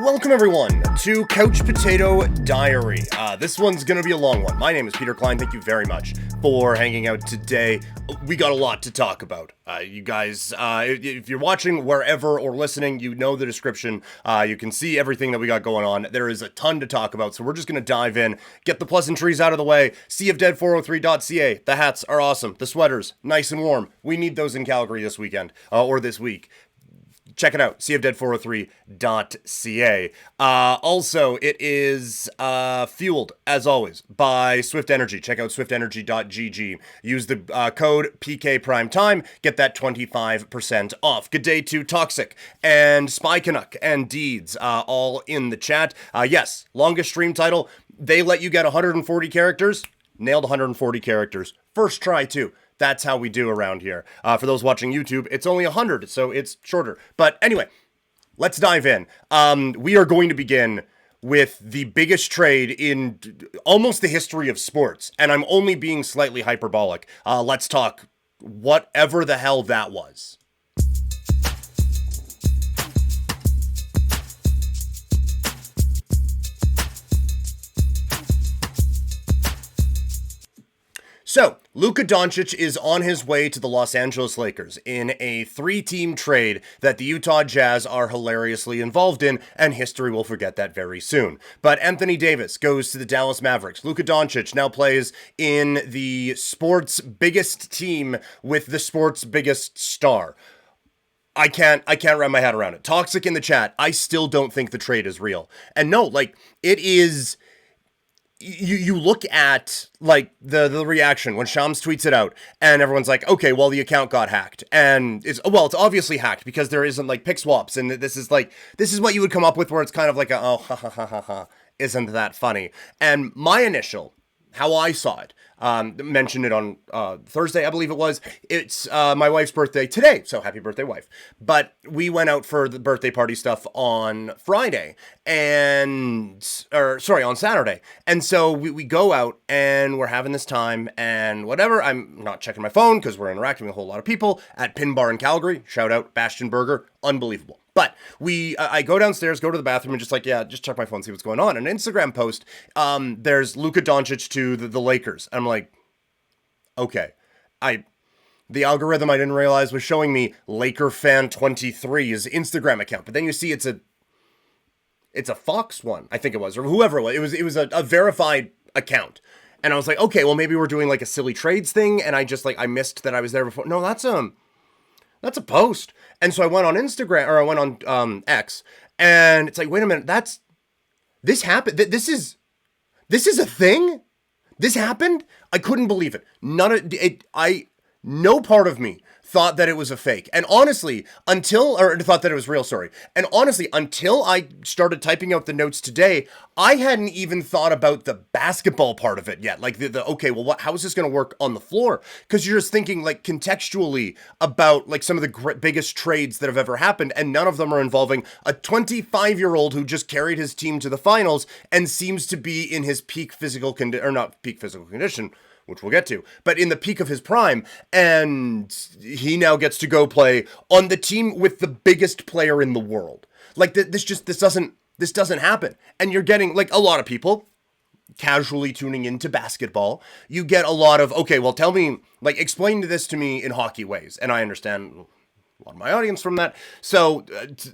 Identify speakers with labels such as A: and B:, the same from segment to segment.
A: Welcome everyone to Couch Potato Diary. This one's gonna be a long one. My name is Peter Klein. Thank you very much for hanging out today. We got a lot to talk about. You guys, if you're watching wherever or listening, you know the description. You can see everything that we got going on. There is a ton to talk about, so we're just gonna dive in, get the pleasantries out of the way. seaofdead403.ca. The hats are awesome. The sweaters, nice and warm. We need those in Calgary this weekend, or this week. Check it out, seaofdead403.ca. Also, it is fueled, as always, by Swift Energy. Check out swiftenergy.gg. Use the code PKPrimetime. Get that 25% off. Good day to Toxic and Spy Canuck and Deeds, all in the chat. Yes, longest stream title. They let you get 140 characters. Nailed 140 characters. First try, too. That's how we do around here. For those watching YouTube, it's only 100, so it's shorter. But anyway, let's dive in. We are going to begin with the biggest trade in almost the history of sports. And I'm only being slightly hyperbolic. Let's talk whatever the hell that was. So, Luka Doncic is on his way to the Los Angeles Lakers in a 3-team trade that the Utah Jazz are hilariously involved in, and history will forget that very soon. But Anthony Davis goes to the Dallas Mavericks. Luka Doncic now plays in the sport's biggest team with the sport's biggest star. I can't wrap my head around it. Toxic in the chat, I still don't think the trade is real. And no, like, it is... You look at, like, the reaction when Shams tweets it out, and everyone's like, okay, well, the account got hacked. And it's obviously hacked because there isn't, like, pick swaps, and this is what you would come up with where it's kind of like oh, ha, ha, ha, ha, ha, isn't that funny? And my initial, how I saw it, mentioned it on Thursday, I believe it was. It's my wife's birthday today, so happy birthday, wife. But we went out for the birthday party stuff on Friday, on Saturday. And so we go out, and we're having this time, and whatever. I'm not checking my phone, because we're interacting with a whole lot of people at Pin Bar in Calgary. Shout out, Bastion Burger. Unbelievable. But I go downstairs, go to the bathroom, and just check my phone, see what's going on. An Instagram post, there's Luka Doncic to the Lakers. I'm like, okay. The algorithm I didn't realize was showing me LakerFan23's Instagram account. But then you see it's a Fox one, I think it was, or whoever it was. It was a verified account. And I was like, okay, well, maybe we're doing like a silly trades thing, and I missed that I was there before. No, that's a post. And so I went on Instagram, or I went on X, and it's like, wait a minute, this happened. This is a thing? This happened? I couldn't believe it. No part of me thought that it was a fake. And honestly, thought that it was real, sorry. And honestly, until I started typing out the notes today, I hadn't even thought about the basketball part of it yet. Like okay, well, how is this going to work on the floor? Because you're just thinking like contextually about like some of the biggest trades that have ever happened, and none of them are involving a 25-year-old who just carried his team to the finals and seems to be in his peak physical condition, or not peak physical condition, which we'll get to, but in the peak of his prime, and he now gets to go play on the team with the biggest player in the world. Like, this doesn't happen. And you're getting, like, a lot of people casually tuning into basketball. You get a lot of, okay, well, tell me, like, explain this to me in hockey ways. And I understand a lot of my audience from that. So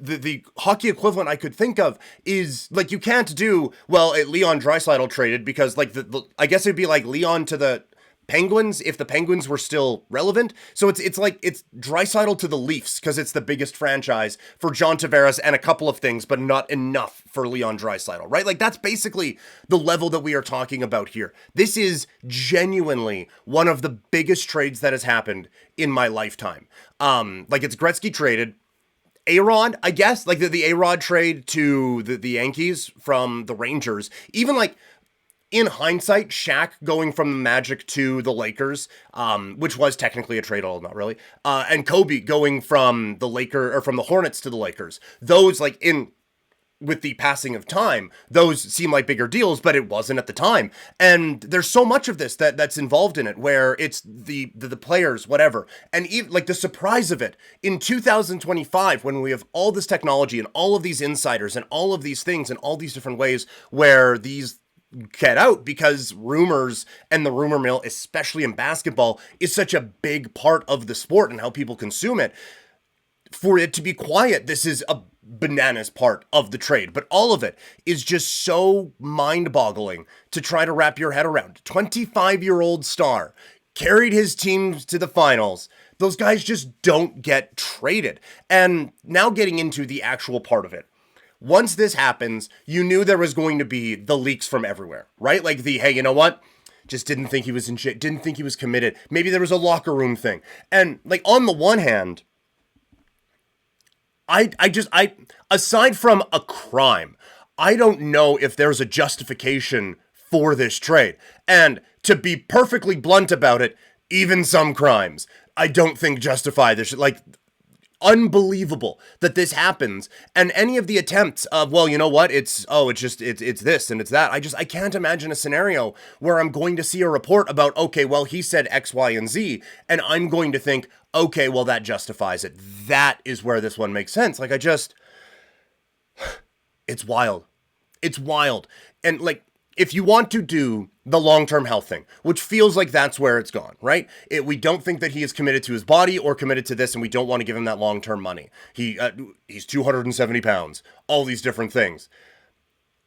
A: the hockey equivalent I could think of is, like, you can't do, well, Leon Draisaitl traded because, like, I guess it'd be like Leon to the Penguins if the Penguins were still relevant. So it's like it's Draisaitl to the Leafs because it's the biggest franchise for John Tavares and a couple of things, but not enough for Leon Draisaitl, right? Like, that's basically the level that we are talking about here. This is genuinely one of the biggest trades that has happened in my lifetime. Like, it's Gretzky traded. A-Rod, I guess, like the A-Rod trade to the Yankees from the Rangers, even like, in hindsight, Shaq going from the Magic to the Lakers, which was technically a trade, although not really, and Kobe going from the Hornets to the Lakers. Those, like, in with the passing of time, those seem like bigger deals, but it wasn't at the time. And there's so much of this that's involved in it, where it's the players, whatever. And even like the surprise of it in 2025, when we have all this technology and all of these insiders and all of these things and all these different ways where these get out, because rumors and the rumor mill, especially in basketball, is such a big part of the sport and how people consume it. For it to be quiet, this is a bananas part of the trade, but all of it is just so mind-boggling to try to wrap your head around. 25-year-old star carried his team to the finals. Those guys just don't get traded. And now getting into the actual part of it. Once this happens, you knew there was going to be the leaks from everywhere, right? Like the, hey, you know what? Just didn't think he was in shit, didn't think he was committed. Maybe there was a locker room thing. And like on the one hand, I aside from a crime, I don't know if there's a justification for this trade. And to be perfectly blunt about it, even some crimes, I don't think justify this. Like, unbelievable that this happens. And any of the attempts of, well, you know what? It's this and it's that. I can't imagine a scenario where I'm going to see a report about, okay, well, he said X, Y, and Z, and I'm going to think, okay, well, that justifies it. That is where this one makes sense. Like, it's wild. It's wild. And like, if you want to do the long-term health thing, which feels like that's where it's gone, right? We don't think that he is committed to his body or committed to this, and we don't want to give him that long-term money. He's 270 pounds, all these different things.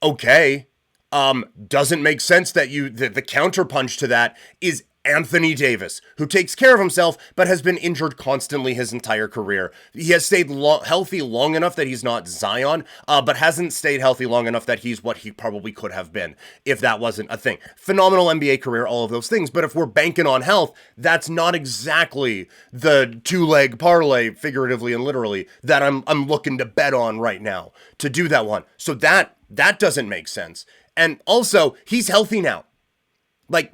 A: Okay. Doesn't make sense that the counterpunch to that is Anthony Davis, who takes care of himself, but has been injured constantly his entire career. He has stayed healthy long enough that he's not Zion, but hasn't stayed healthy long enough that he's what he probably could have been if that wasn't a thing. Phenomenal NBA career, all of those things. But if we're banking on health, that's not exactly the two-leg parlay, figuratively and literally, that I'm looking to bet on right now to do that one. So that doesn't make sense. And also, he's healthy now. Like,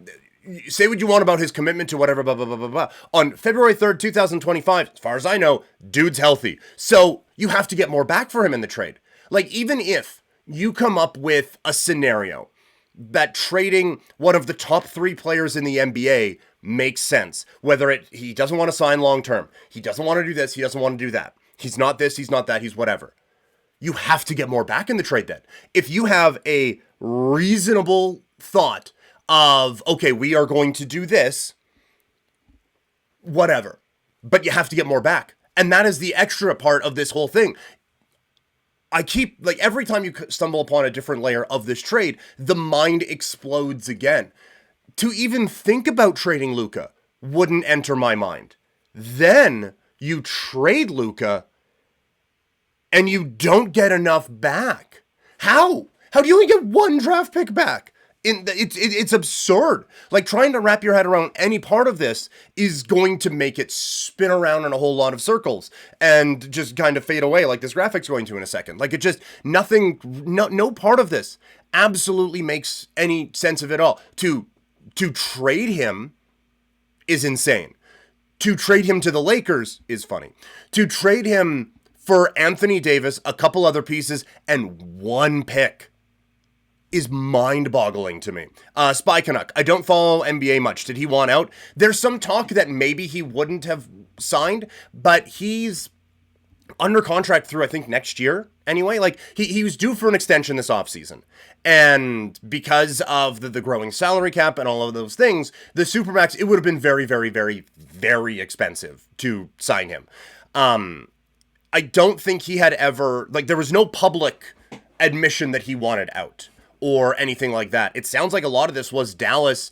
A: say what you want about his commitment to whatever, blah, blah, blah, blah, blah. On February 3rd, 2025, as far as I know, dude's healthy. So you have to get more back for him in the trade. Like, even if you come up with a scenario that trading one of the top 3 players in the NBA makes sense, whether he doesn't want to sign long-term, he doesn't want to do this, he doesn't want to do that, he's not this, he's not that, he's whatever. You have to get more back in the trade then. If you have a reasonable thought of, okay, we are going to do this, whatever, but you have to get more back. And that is the extra part of this whole thing. I keep, like, every time you stumble upon a different layer of this trade, the mind explodes again. To even think about trading Luka wouldn't enter my mind. Then you trade Luka and you don't get enough back. How? How do you only get 1 draft pick back? It's absurd. Like, trying to wrap your head around any part of this is going to make it spin around in a whole lot of circles and just kind of fade away like this graphic's going to in a second. Like, it just, no part of this absolutely makes any sense of it all. To trade him is insane. To trade him to the Lakers is funny. To trade him for Anthony Davis, a couple other pieces, and 1 pick is mind-boggling to me. Spy Canuck, I don't follow NBA much. Did he want out? There's some talk that maybe he wouldn't have signed, but he's under contract through, I think, next year anyway. Like, he was due for an extension this offseason. And because of the growing salary cap and all of those things, the Supermax, it would have been very, very, very, very expensive to sign him. I don't think he had ever, like, there was no public admission that he wanted out or anything like that. It sounds like a lot of this was Dallas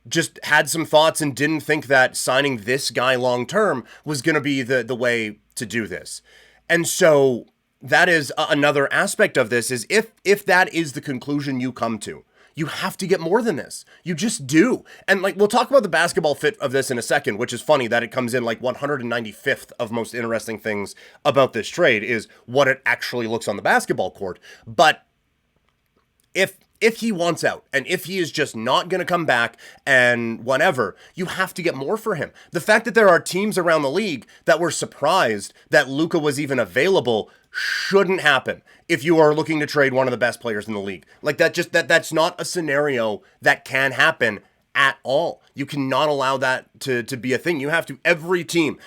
A: just had some thoughts and didn't think that signing this guy long term was going to be the way to do this. And so that is another aspect of this, is if that is the conclusion you come to, you have to get more than this. You just do. And like, we'll talk about the basketball fit of this in a second, which is funny that it comes in like 195th of most interesting things about this trade is what it actually looks on the basketball court. But if if he wants out and if he is just not going to come back and whatever, you have to get more for him. The fact that there are teams around the league that were surprised that Luka was even available shouldn't happen if you are looking to trade one of the best players in the league. Like that's not a scenario that can happen at all. You cannot allow that to be a thing. You have to, every team,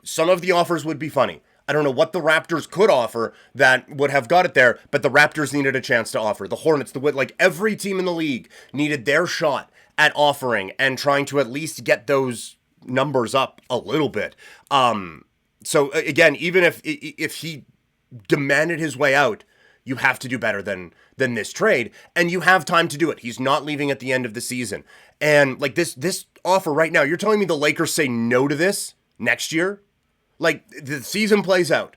A: some of the offers would be funny. I don't know what the Raptors could offer that would have got it there, but the Raptors needed a chance to offer. The Hornets, every team in the league needed their shot at offering and trying to at least get those numbers up a little bit. So again, even if he demanded his way out, you have to do better than this trade, and you have time to do it. He's not leaving at the end of the season. And like this offer right now, you're telling me the Lakers say no to this next year? Like, the season plays out.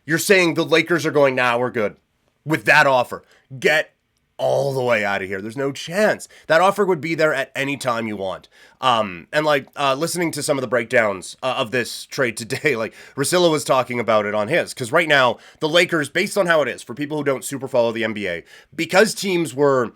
A: You're saying the Lakers are going, nah, we're good with that offer. Get all the way out of here. There's no chance. That offer would be there at any time you want. Listening to some of the breakdowns of this trade today, like Russillo was talking about it on his, because right now, the Lakers, based on how it is, for people who don't super follow the NBA, because teams were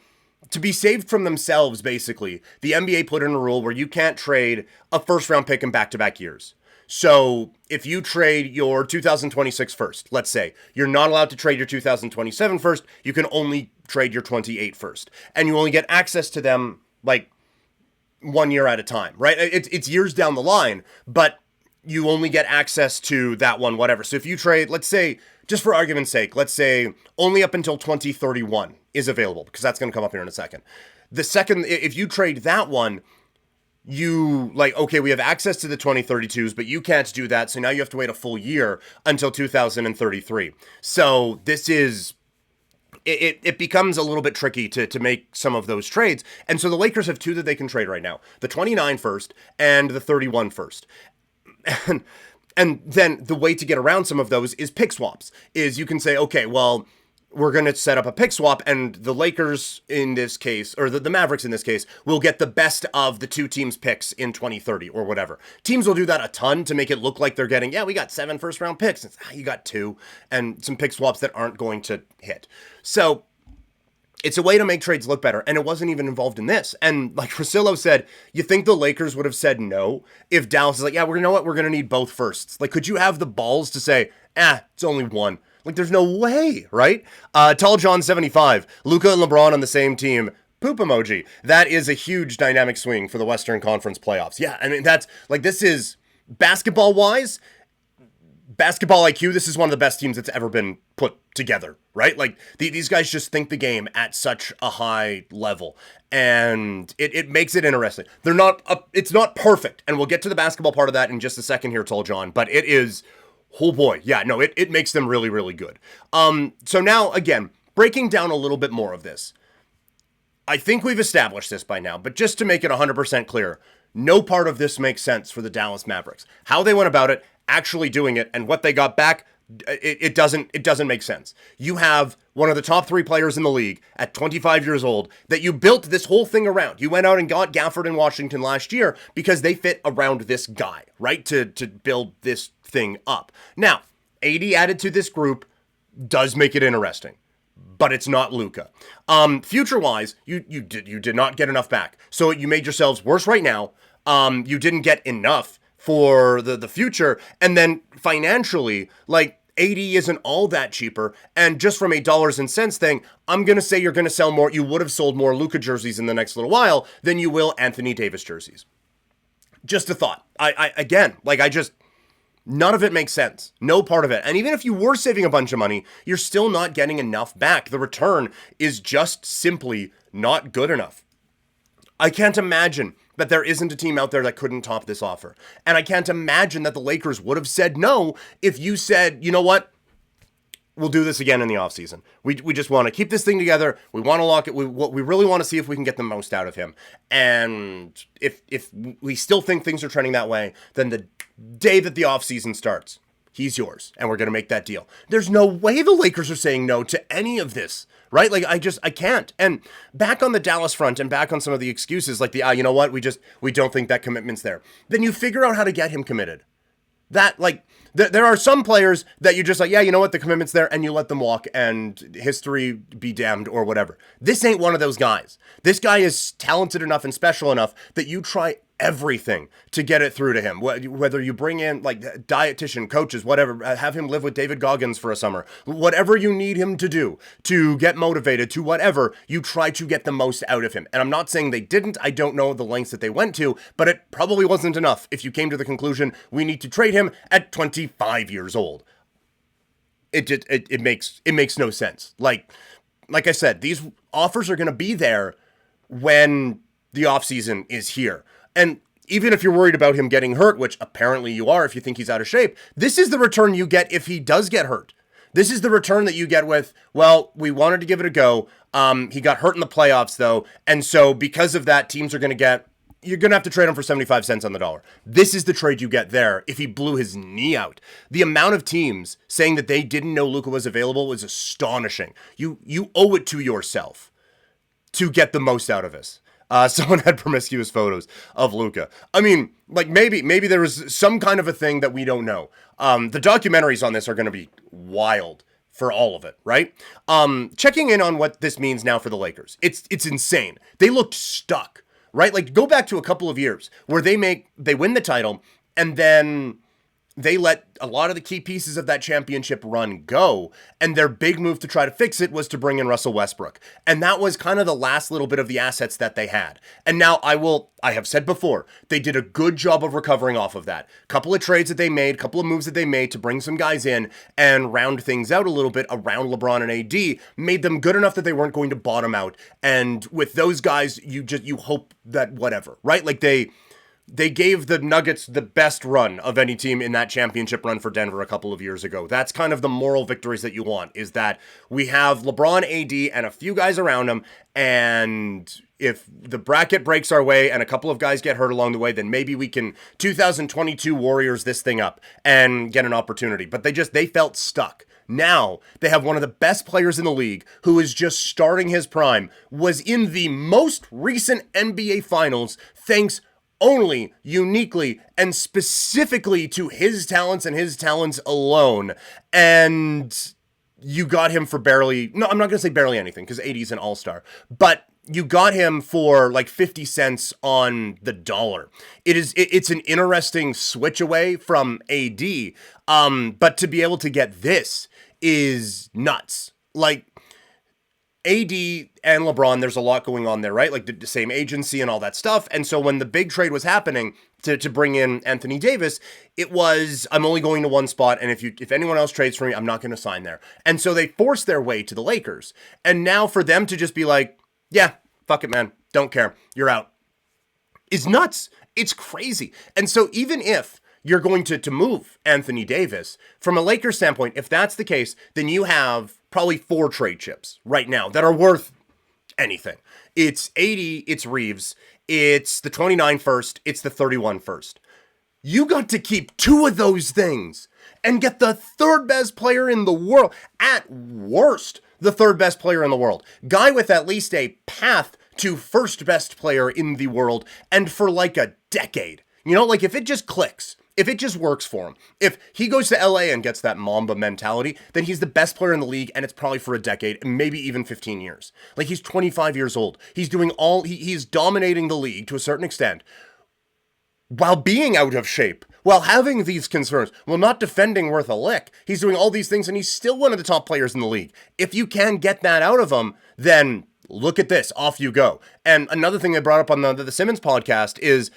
A: to be saved from themselves, basically, the NBA put in a rule where you can't trade a first-round pick in back-to-back years. So if you trade your 2026 first, let's say, you're not allowed to trade your 2027 first, you can only trade your 28 first. And you only get access to them, like, 1 year at a time, right? It's years down the line, but you only get access to that one, whatever. So if you trade, let's say, just for argument's sake, let's say only up until 2031 is available, because that's going to come up here in a second. If you trade that one, you okay, we have access to the 2032s, but you can't do that. So now you have to wait a full year until 2033. So this is, it becomes a little bit tricky to make some of those trades. And so the Lakers have two that they can trade right now, the 29 first and the 31 first. And then the way to get around some of those is pick swaps, is you can say, okay, well, we're going to set up a pick swap, and the Lakers in this case, or the Mavericks in this case, will get the best of the two teams' picks in 2030 or whatever. Teams will do that a ton to make it look like they're getting, we got 7 first-round picks. You got 2, and some pick swaps that aren't going to hit. So it's a way to make trades look better, and it wasn't even involved in this. And like Russillo said, you think the Lakers would have said no if Dallas is like, you know what, we're going to need both firsts. Like, could you have the balls to say, it's only one? Like, there's no way, right? Tall John 75, Luka and LeBron on the same team, poop emoji. That is a huge dynamic swing for the Western Conference playoffs. Yeah, I mean, that's, like, this is, basketball-wise, basketball IQ, this is one of the best teams that's ever been put together, right? Like, these guys just think the game at such a high level, and it makes it interesting. It's not perfect, and we'll get to the basketball part of that in just a second here, Tall John, but it is... Oh boy, yeah, no, it makes them really, really good. So now, again, breaking down a little bit more of this. I think we've established this by now, but just to make it 100% clear, no part of this makes sense for the Dallas Mavericks. How they went about it, actually doing it, and what they got back, it doesn't make sense. You have one of the top 3 players in the league at 25 years old that you built this whole thing around. You went out and got Gafford in Washington last year because they fit around this guy, right? To build this thing up. Now, AD added to this group does make it interesting, but it's not Luka. Future-wise, you did not get enough back. So you made yourselves worse right now. You didn't get enough for the future, and then financially, like, AD isn't all that cheaper, and just from a dollars and cents thing, I'm going to say you're going to sell more, you would have sold more Luka jerseys in the next little while than you will Anthony Davis jerseys. Just a thought. None of it makes sense. No part of it. And even if you were saving a bunch of money, you're still not getting enough back. The return is just simply not good enough. I can't imagine that there isn't a team out there that couldn't top this offer. And I can't imagine that the Lakers would have said no if you said, you know what? We'll do this again in the offseason. We just want to keep this thing together. We want to lock it. We really want to see if we can get the most out of him. And if we still think things are trending that way, then the day that the offseason starts, he's yours. And we're going to make that deal. There's no way the Lakers are saying no to any of this, right? Like, I can't. And back on the Dallas front and back on some of the excuses, like you know what? We don't think that commitment's there. Then you figure out how to get him committed. That, like, there are some players that you're just like, yeah, you know what, the commitment's there, and you let them walk, and history be damned, or whatever. This ain't one of those guys. This guy is talented enough and special enough that you try everything to get it through to him. Whether you bring in, like, dietitian, coaches, whatever, have him live with David Goggins for a summer, whatever you need him to do to get motivated, to whatever, you try to get the most out of him. And I'm not saying they didn't. I don't know the lengths that they went to, but it probably wasn't enough if you came to the conclusion we need to trade him at 25 years old. It makes no sense. Like I said, these offers are going to be there when the offseason is here. And even if you're worried about him getting hurt, which apparently you are if you think he's out of shape, this is the return you get if he does get hurt. This is the return that you get with, well, we wanted to give it a go. He got hurt in the playoffs, though. And so because of that, teams are going to you're going to have to trade him for 75 cents on the dollar. This is the trade you get there if he blew his knee out. The amount of teams saying that they didn't know Luka was available was astonishing. You owe it to yourself to get the most out of this. Someone had promiscuous photos of Luka. I mean, like, maybe there was some kind of a thing that we don't know. The documentaries on this are going to be wild for all of it, right? Checking in on what this means now for the Lakers. It's insane. They looked stuck, right? Like, go back to a couple of years where they win the title, and then they let a lot of the key pieces of that championship run go, and their big move to try to fix it was to bring in Russell Westbrook. And that was kind of the last little bit of the assets that they had. And now I have said before, they did a good job of recovering off of that. Couple of trades that they made, couple of moves that they made to bring some guys in and round things out a little bit around LeBron and AD, made them good enough that they weren't going to bottom out. And with those guys, you hope that whatever, right? Like they gave the Nuggets the best run of any team in that championship run for Denver a couple of years ago. That's kind of the moral victories that you want, is that we have LeBron, AD, and a few guys around them, and if the bracket breaks our way and a couple of guys get hurt along the way, then maybe we can 2022 Warriors this thing up and get an opportunity. But they felt stuck. Now, they have one of the best players in the league who is just starting his prime, was in the most recent NBA Finals, thanks only, uniquely, and specifically to his talents and his talents alone. And you got him for I'm not going to say barely anything, because AD's an all-star, but you got him for like 50 cents on the dollar. It's an interesting switch away from AD, but to be able to get this is nuts. Like, AD and LeBron, there's a lot going on there, right? Like the same agency and all that stuff. And so when the big trade was happening to bring in Anthony Davis, it was, I'm only going to one spot, and if anyone else trades for me, I'm not going to sign there. And so they forced their way to the Lakers. And now for them to just be like, yeah, fuck it, man, don't care, you're out, is nuts. It's crazy. And so even if you're going to move Anthony Davis, from a Lakers standpoint, if that's the case, then you have probably 4 trade chips right now that are worth anything. It's 80, it's Reeves, it's the 29 first, it's the 31 first. You got to keep 2 of those things and get the 3rd best player in the world. At worst, the 3rd best player in the world. Guy with at least a path to 1st best player in the world, and for like a decade. You know, like if it just clicks, if it just works for him, if he goes to LA and gets that Mamba mentality, then he's the best player in the league, and it's probably for a decade, maybe even 15 years. Like, he's 25 years old. He's doing he's dominating the league to a certain extent while being out of shape, while having these concerns, while not defending worth a lick. He's doing all these things, and he's still one of the top players in the league. If you can get that out of him, then look at this, off you go. And another thing they brought up on the Simmons podcast is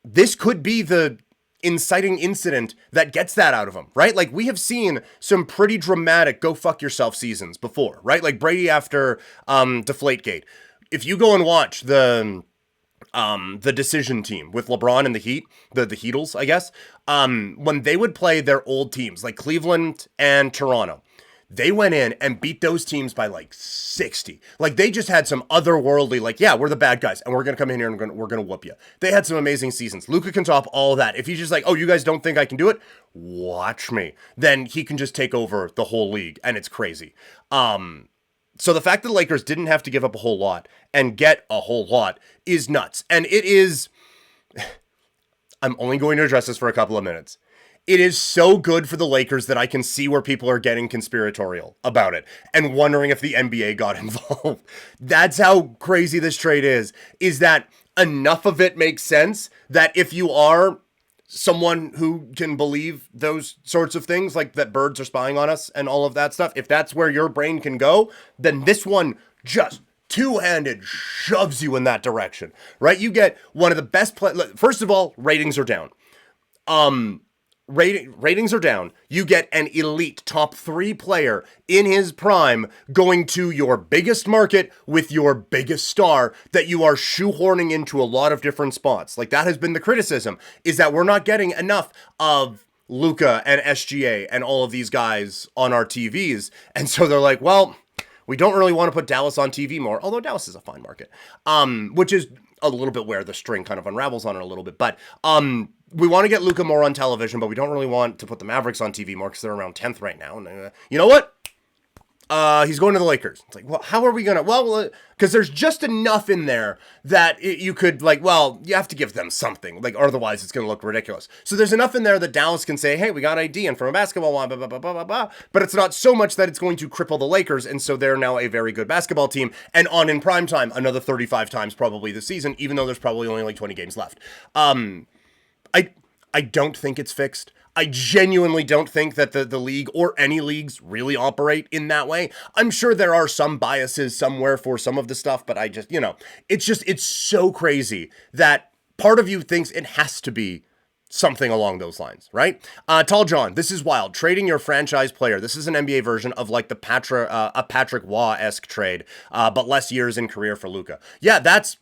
A: this could be the inciting incident that gets that out of him, right? Like, we have seen some pretty dramatic go fuck yourself seasons before, right? Like Brady after Deflategate. If you go and watch the decision team with LeBron and the Heat, the Heatles, I guess, when they would play their old teams like Cleveland and Toronto, they went in and beat those teams by like 60. Like, they just had some otherworldly, like, yeah, we're the bad guys, and we're going to come in here and we're going to whoop you. They had some amazing seasons. Luka can top all that. If he's just like, oh, you guys don't think I can do it? Watch me. Then he can just take over the whole league, and it's crazy. So the fact that the Lakers didn't have to give up a whole lot and get a whole lot is nuts. And it is, I'm only going to address this for a couple of minutes. it is so good for the Lakers that I can see where people are getting conspiratorial about it and wondering if the NBA got involved. That's how crazy this trade is that enough of it makes sense that if you are someone who can believe those sorts of things, like that birds are spying on us and all of that stuff, if that's where your brain can go, then this one just two-handed shoves you in that direction, right? You get one of the best first of all, ratings are down. Ratings are down. You get an elite top 3 player in his prime going to your biggest market with your biggest star that you are shoehorning into a lot of different spots. Like, that has been the criticism, is that we're not getting enough of Luka and SGA and all of these guys on our TVs. And so they're like, well, we don't really want to put Dallas on TV more, although Dallas is a fine market, which is a little bit where the string kind of unravels on it a little bit. But we want to get Luka more on television, but we don't really want to put the Mavericks on TV more because they're around 10th right now. And you know what? He's going to the Lakers. It's like, well, how are we going to? Well, because there's just enough in there that you could, like, well, you have to give them something. Like, otherwise it's going to look ridiculous. So there's enough in there that Dallas can say, hey, we got ID and from a basketball, blah, blah, blah, blah, blah, blah. But it's not so much that it's going to cripple the Lakers. And so they're now a very good basketball team and on in prime time another 35 times probably this season, even though there's probably only like 20 games left. I don't think it's fixed. I genuinely don't think that the league or any leagues really operate in that way. I'm sure there are some biases somewhere for some of the stuff, but I just, it's so crazy that part of you thinks it has to be something along those lines, right? Tall John, this is wild. Trading your franchise player. This is an NBA version of like the Patrick Waugh-esque trade, but less years in career for Luka. Yeah, that's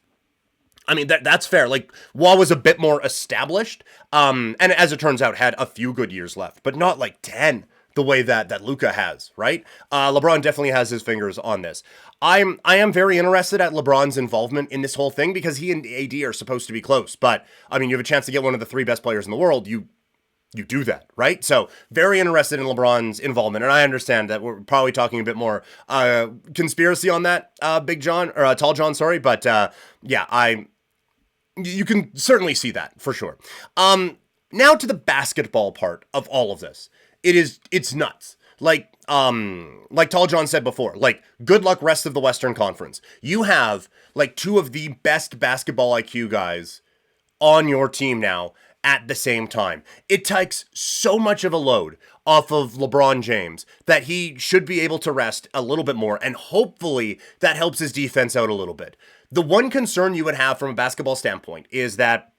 A: fair. Like, Waugh was a bit more established, and as it turns out, had a few good years left, but not like 10 the way that Luka has, right? LeBron definitely has his fingers on this. I am very interested at LeBron's involvement in this whole thing because he and AD are supposed to be close, but I mean, you have a chance to get one of the 3 best players in the world. You do that, right? So very interested in LeBron's involvement, and I understand that we're probably talking a bit more conspiracy on that, Big John or Tall John, sorry, but yeah, you can certainly see that for sure. Now to the basketball part of all of this. It's nuts. Like Tall John said before, like, good luck rest of the Western Conference. You have like 2 of the best basketball IQ guys on your team now at the same time. It takes so much of a load off of LeBron James that he should be able to rest a little bit more, and hopefully that helps his defense out a little bit. The one concern you would have from a basketball standpoint is that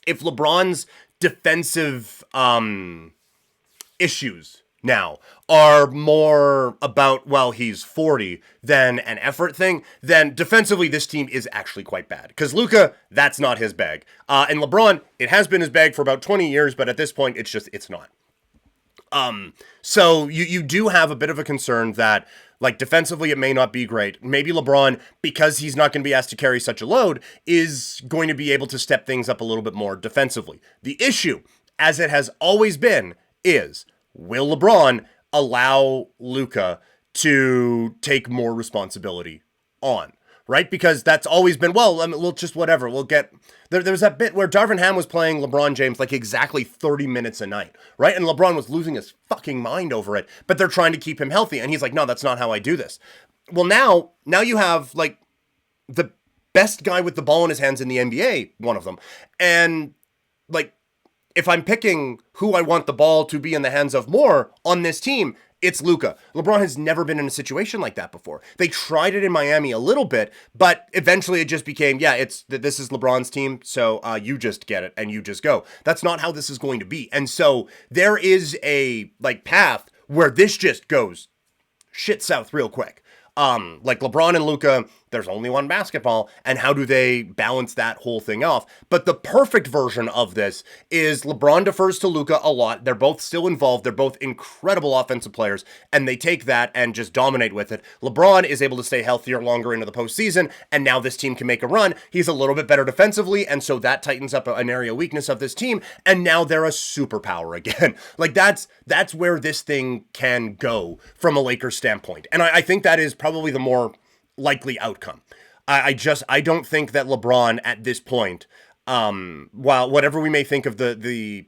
A: if LeBron's defensive issues now are more about, well, he's 40 than an effort thing, then defensively this team is actually quite bad. Because Luka, that's not his bag. And LeBron, it has been his bag for about 20 years, but at this point, it's not. So you do have a bit of a concern that, like, defensively, it may not be great. Maybe LeBron, because he's not going to be asked to carry such a load, is going to be able to step things up a little bit more defensively. The issue, as it has always been, is, will LeBron allow Luka to take more responsibility on? Right? Because that's always been, well, I mean, we'll just whatever. We'll get... There was that bit where Darvin Ham was playing LeBron James like exactly 30 minutes a night, right? And LeBron was losing his fucking mind over it, but they're trying to keep him healthy. And he's like, no, that's not how I do this. Well, now you have, like, the best guy with the ball in his hands in the NBA, one of them. And, like, if I'm picking who I want the ball to be in the hands of more on this team, it's Luka. LeBron has never been in a situation like that before. They tried it in Miami a little bit, but eventually it just became, this is LeBron's team, so you just get it and you just go. That's not how this is going to be. And so there is a, like, path where this just goes shit south real quick. Like LeBron and Luka, there's only one basketball, and how do they balance that whole thing off? But the perfect version of this is LeBron defers to Luka a lot. They're both still involved. They're both incredible offensive players, and they take that and just dominate with it. LeBron is able to stay healthier longer into the postseason, and now this team can make a run. He's a little bit better defensively, and so that tightens up an area of weakness of this team, and now they're a superpower again. Like, that's where this thing can go from a Lakers standpoint. And I think that is probably the more likely outcome. I don't think that LeBron at this point, while whatever we may think of the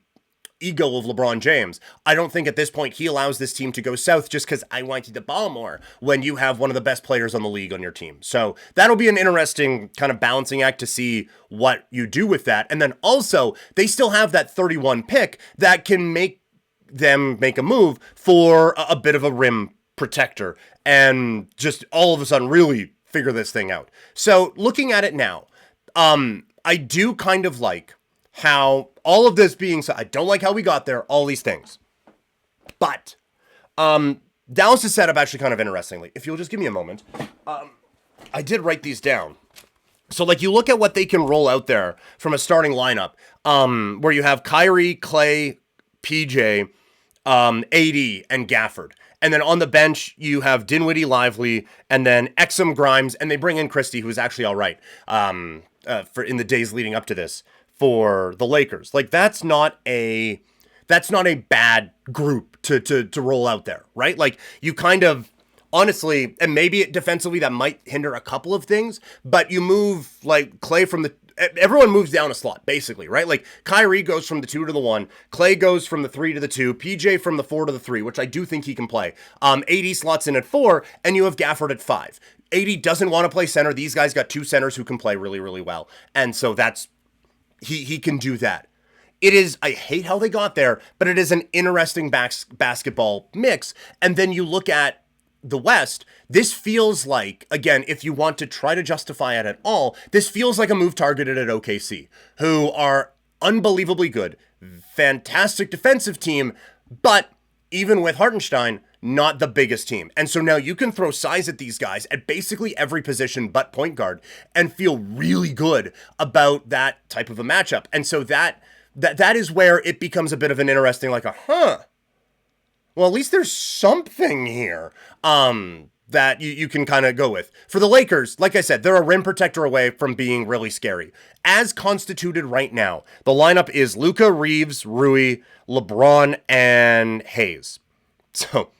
A: ego of LeBron James. I don't think at this point he allows this team to go south just because I wanted the ball more when you have one of the best players on the league on your team. So that'll be an interesting kind of balancing act to see what you do with that. And then also, they still have that 31 pick that can make them make a move for a bit of a rim protector and just all of a sudden really figure this thing out. So looking at it now, I do kind of like how all of this being so, I don't like how we got there, all these things. But Dallas' setup actually kind of interestingly, if you'll just give me a moment, I did write these down. So like you look at what they can roll out there from a starting lineup, where you have Kyrie, Clay, PJ, AD, and Gafford. And then on the bench, you have Dinwiddie, Lively, and then Exum, Grimes, and they bring in Christie, who's actually all right for in the days leading up to this for the Lakers. Like that's not a bad group to roll out there, right? Like you kind of honestly, and maybe defensively that might hinder a couple of things, but you move like Clay from the. Everyone moves down a slot, basically, right? Like, Kyrie goes from the 2 to the 1. Clay goes from the 3 to the 2. PJ from the 4 to the 3, which I do think he can play. AD slots in at 4, and you have Gafford at 5. AD doesn't want to play center. These guys got 2 centers who can play really, really well. And so that's... He can do that. It is... I hate how they got there, but it is an interesting basketball mix. And then you look at the West, this feels like, again, if you want to try to justify it at all, this feels like a move targeted at OKC, who are unbelievably good, fantastic defensive team, but even with Hartenstein, not the biggest team. And so now you can throw size at these guys at basically every position but point guard and feel really good about that type of a matchup. And so that is where it becomes a bit of an interesting, like well, at least there's something here that you can kind of go with. For the Lakers, like I said, they're a rim protector away from being really scary. As constituted right now, the lineup is Luka, Reeves, Rui, LeBron, and Hayes. So,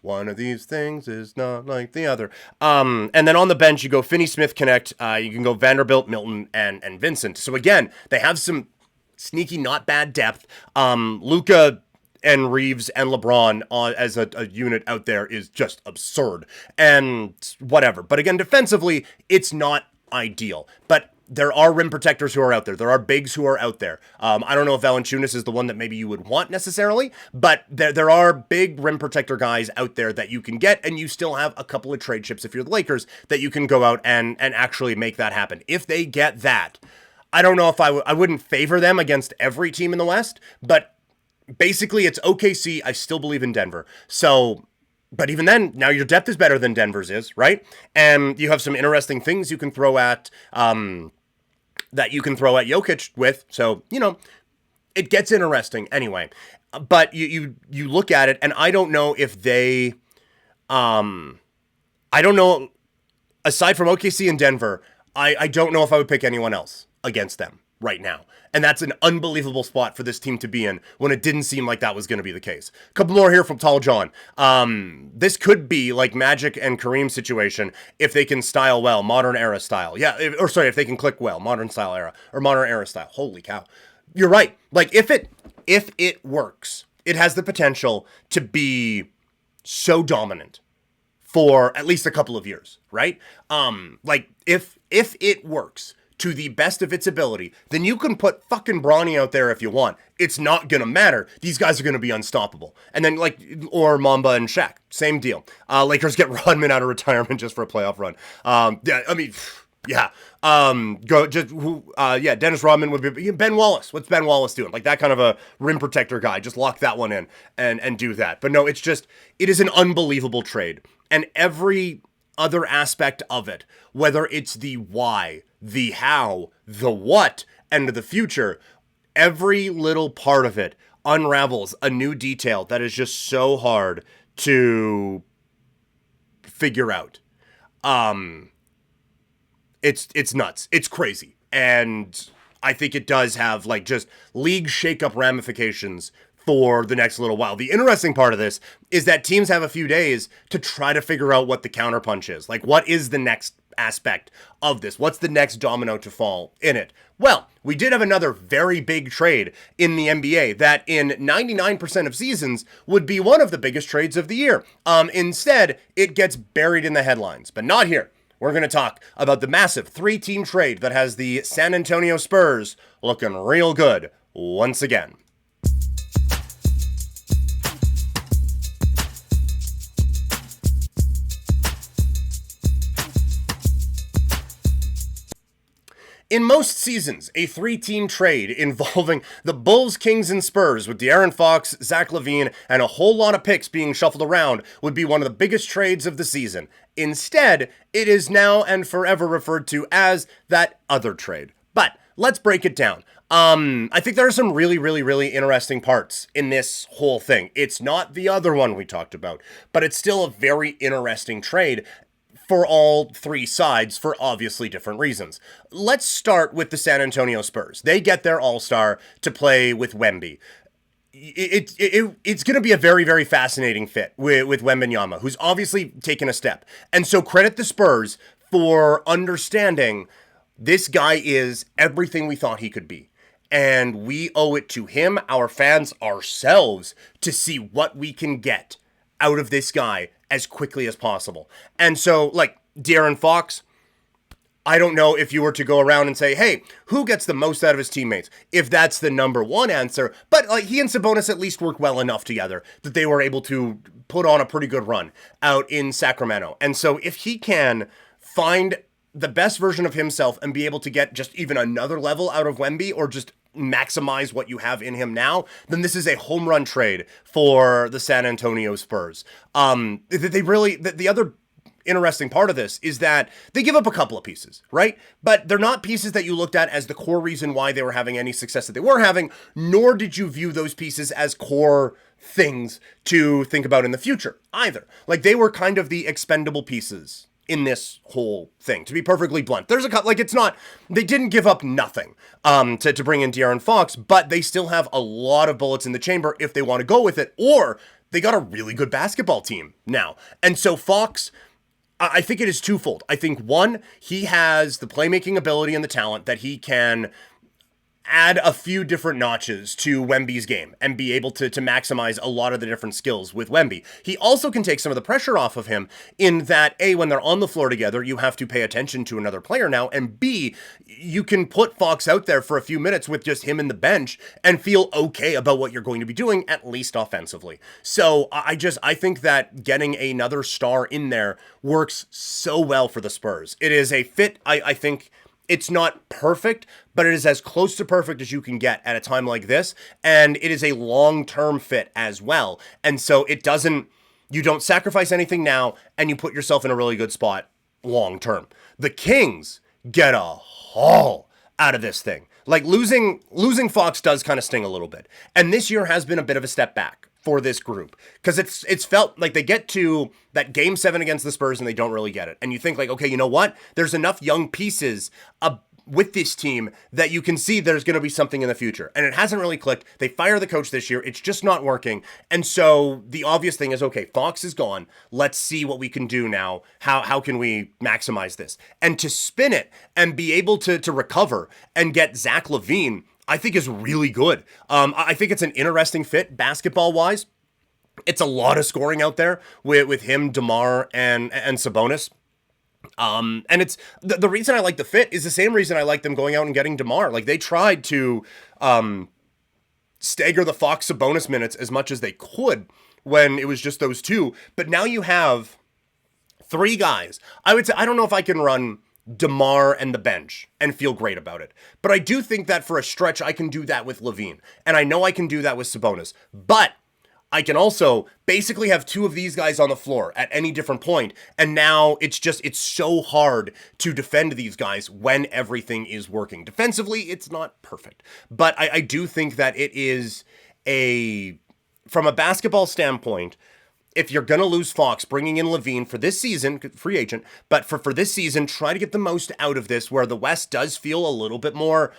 A: one of these things is not like the other. And then on the bench, you go Finney-Smith Connect. You can go Vanderbilt, Milton, and Vincent. So again, they have some sneaky, not bad depth. Luka and Reeves and LeBron as a unit out there is just absurd and whatever. But again, defensively, it's not ideal. But there are rim protectors who are out there. There are bigs who are out there. I don't know if Valanciunas is the one that maybe you would want necessarily, but there are big rim protector guys out there that you can get, and you still have a couple of trade chips if you're the Lakers that you can go out and actually make that happen. If they get that, I don't know if I wouldn't favor them against every team in the West, but basically, it's OKC. I still believe in Denver. So, but even then, now your depth is better than Denver's is, right? And you have some interesting things you can throw at, Jokic with. So, it gets interesting anyway. But you look at it, and I don't know if they, I don't know, aside from OKC and Denver, I don't know if I would pick anyone else against them right now. And that's an unbelievable spot for this team to be in when it didn't seem like that was going to be the case. A couple more here from Tall John. This could be like Magic and Kareem situation if they can style well, modern era style. Yeah, if they can click well, modern style era or modern era style. Holy cow. You're right. Like if it works, it has the potential to be so dominant for at least a couple of years, right? Like if it works to the best of its ability, then you can put fucking Bronny out there if you want. It's not gonna matter. These guys are gonna be unstoppable. And then or Mamba and Shaq, same deal. Lakers get Rodman out of retirement just for a playoff run. Dennis Rodman would be Ben Wallace. What's Ben Wallace doing? Like that kind of a rim protector guy. Just lock that one in and do that. But no, it is an unbelievable trade. And every other aspect of it, whether it's the why, the how, the what, and the future, every little part of it unravels a new detail that is just so hard to figure out. It's nuts. It's crazy. And I think it does have just league shakeup ramifications for the next little while. The interesting part of this is that teams have a few days to try to figure out what the counterpunch is. Like, what is the next aspect of this? What's the next domino to fall in it? Well, we did have another very big trade in the NBA that in 99% of seasons would be one of the biggest trades of the year. Instead, it gets buried in the headlines, but not here. We're going to talk about the massive 3-team trade that has the San Antonio Spurs looking real good once again. In most seasons, a 3-team trade involving the Bulls, Kings, and Spurs with De'Aaron Fox, Zach LaVine, and a whole lot of picks being shuffled around would be one of the biggest trades of the season. Instead, it is now and forever referred to as that other trade. But let's break it down. I think there are some really interesting parts in this whole thing. It's not the other one we talked about, but it's still a very interesting trade for all three sides for obviously different reasons. Let's start with the San Antonio Spurs. They get their all-star to play with Wemby. It's going to be a very fascinating fit with Wembanyama, who's obviously taken a step. And so credit the Spurs for understanding this guy is everything we thought he could be. And we owe it to him, our fans, ourselves, to see what we can get out of this guy as quickly as possible. And so, like, De'Aaron Fox, I don't know if you were to go around and say, hey, who gets the most out of his teammates? If that's the number one answer. But like he and Sabonis at least worked well enough together that they were able to put on a pretty good run out in Sacramento. And so if he can find the best version of himself and be able to get just even another level out of Wemby or just maximize what you have in him now, then this is a home run trade for the San Antonio Spurs. The other interesting part of this is that they give up a couple of pieces, right? But they're not pieces that you looked at as the core reason why they were having any success that they were having, nor did you view those pieces as core things to think about in the future either. Like they were kind of the expendable pieces in this whole thing, to be perfectly blunt. There's a couple, like it's not, they didn't give up nothing to bring in De'Aaron Fox, but they still have a lot of bullets in the chamber if they want to go with it, or they got a really good basketball team now. And so Fox, I think it is twofold. I think one, he has the playmaking ability and the talent that he can add a few different notches to Wemby's game and be able to maximize a lot of the different skills with Wemby. He also can take some of the pressure off of him in that, A, when they're on the floor together, you have to pay attention to another player now, and B, you can put Fox out there for a few minutes with just him in the bench and feel okay about what you're going to be doing, at least offensively. So I think that getting another star in there works so well for the Spurs. It is a fit, I think. It's not perfect, but it is as close to perfect as you can get at a time like this. And it is a long-term fit as well. And so you don't sacrifice anything now, and you put yourself in a really good spot long-term. The Kings get a haul out of this thing. Like losing Fox does kind of sting a little bit. And this year has been a bit of a step back for this group, because it's felt like they get to that game 7 against the Spurs and they don't really get it. And you think like, okay, you know what? There's enough young pieces with this team that you can see there's going to be something in the future. And it hasn't really clicked. They fire the coach this year. It's just not working. And so the obvious thing is, okay, Fox is gone. Let's see what we can do now. How can we maximize this? And to spin it and be able to recover and get Zach LaVine, I think is really good. I think it's an interesting fit basketball-wise. It's a lot of scoring out there with him, DeMar, and Sabonis. And it's the reason I like the fit is the same reason I like them going out and getting DeMar. Like they tried to stagger the Fox Sabonis minutes as much as they could when it was just those two. But now you have 3 guys. I would say, I don't know if I can run DeMar and the bench and feel great about it. But I do think that for a stretch, I can do that with LaVine. And I know I can do that with Sabonis. But I can also basically have 2 of these guys on the floor at any different point. And now it's so hard to defend these guys when everything is working. Defensively, it's not perfect. But I do think that it is from a basketball standpoint, if you're going to lose Fox, bringing in LaVine for this season, free agent, but for this season, try to get the most out of this, where the West does feel a little bit more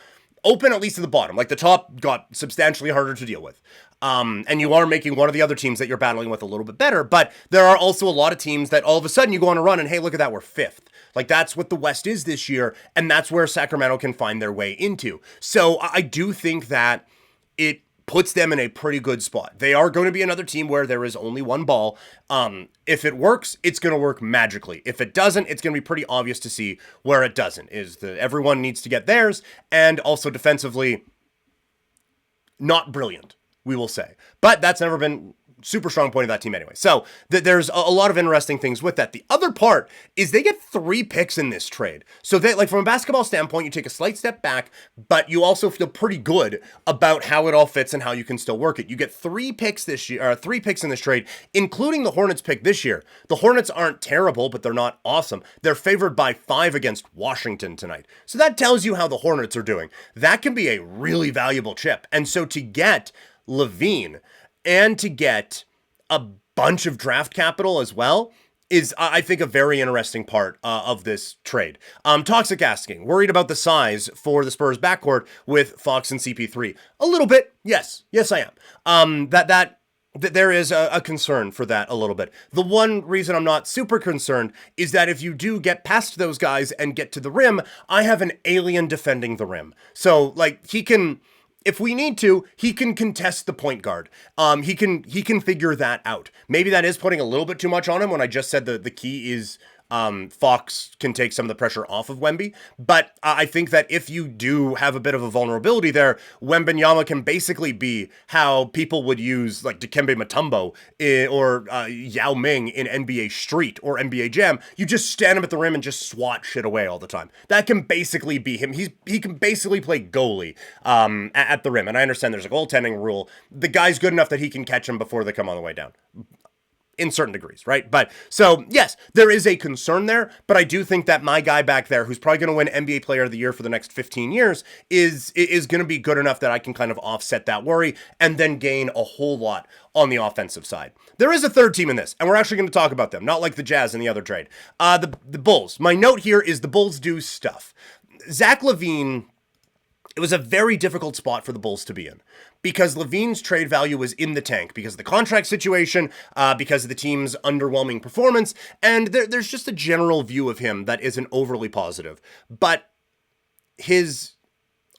A: open, at least at the bottom. Like the top got substantially harder to deal with. And you are making one of the other teams that you're battling with a little bit better. But there are also a lot of teams that all of a sudden you go on a run and, hey, look at that, we're fifth. Like, that's what the West is this year, and that's where Sacramento can find their way into. So I do think that it puts them in a pretty good spot. They are going to be another team where there is only one ball. If it works, it's going to work magically. If it doesn't, it's going to be pretty obvious to see where it doesn't. Everyone needs to get theirs, and also defensively, not brilliant, we will say. But that's never been super strong point of that team anyway. So there's a lot of interesting things with that. The other part is they get 3 picks in this trade. So they, like, from a basketball standpoint, you take a slight step back, but you also feel pretty good about how it all fits and how you can still work it. You get 3 picks this year, 3 picks in this trade, including the Hornets pick this year. The Hornets aren't terrible, but they're not awesome. They're favored by 5 against Washington tonight. So that tells you how the Hornets are doing. That can be a really valuable chip. And so to get LaVine and to get a bunch of draft capital as well is, I think, a very interesting part of this trade. Toxic asking, worried about the size for the Spurs backcourt with Fox and CP3. A little bit, yes, I am. That there is a concern for that a little bit. The one reason I'm not super concerned is that if you do get past those guys and get to the rim, I have an alien defending the rim. So, like, he can, if we need to, he can contest the point guard. He can figure that out. Maybe that is putting a little bit too much on him when I just said the key is Fox can take some of the pressure off of Wemby. But I think that if you do have a bit of a vulnerability there, Wembanyama can basically be how people would use like Dikembe Mutombo or Yao Ming in NBA Street or NBA Jam. You just stand him at the rim and just swat shit away all the time. That can basically be him. He can basically play goalie at the rim. And I understand there's a goaltending rule. The guy's good enough that he can catch them before they come on the way down. In certain degrees, right? But so, yes, there is a concern there, but I do think that my guy back there, who's probably going to win NBA Player of the Year for the next 15 years, is going to be good enough that I can kind of offset that worry and then gain a whole lot on the offensive side. There is a third team in this, and we're actually going to talk about them, not like the Jazz in the other trade. The Bulls. My note here is the Bulls do stuff. Zach LaVine, it was a very difficult spot for the Bulls to be in because LaVine's trade value was in the tank because of the contract situation, because of the team's underwhelming performance, and there's just a general view of him that isn't overly positive. But his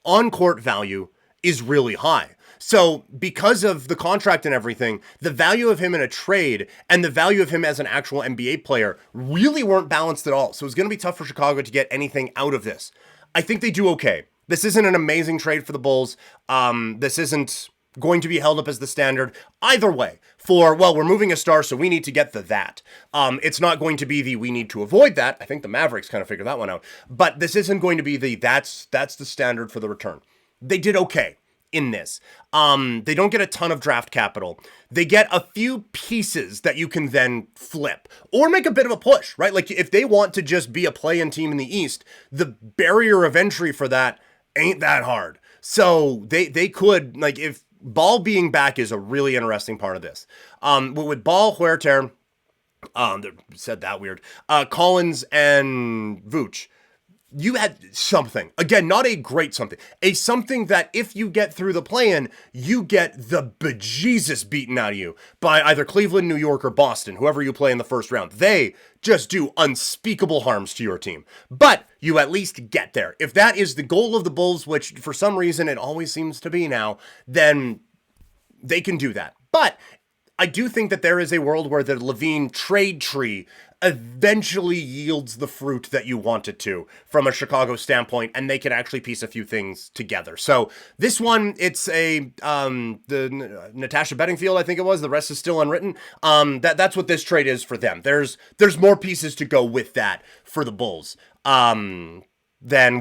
A: on-court value is really high. So because of the contract and everything, the value of him in a trade and the value of him as an actual NBA player really weren't balanced at all. So it's going to be tough for Chicago to get anything out of this. I think they do okay. This isn't an amazing trade for the Bulls. This isn't going to be held up as the standard either way for, well, we're moving a star, so we need to get that. It's not going to be we need to avoid that. I think the Mavericks kind of figured that one out. But this isn't going to be that's the standard for the return. They did okay in this. They don't get a ton of draft capital. They get a few pieces that you can then flip or make a bit of a push, right? Like if they want to just be a play-in team in the East, the barrier of entry for that ain't that hard. So they could, like, if Ball being back is a really interesting part of this. With Ball, Huerter, said that weird, Collins and Vooch, you had something. Again, not a great something. A something that if you get through the play-in, you get the bejesus beaten out of you by either Cleveland, New York, or Boston, whoever you play in the first round. They just do unspeakable harms to your team. But you at least get there. If that is the goal of the Bulls, which for some reason it always seems to be now, then they can do that. But I do think that there is a world where the LaVine trade tree eventually yields the fruit that you want it to from a Chicago standpoint, and they can actually piece a few things together. So this one, it's the Natasha Bedingfield, I think it was. The rest is still unwritten. That's what this trade is for them. There's more pieces to go with that for the Bulls than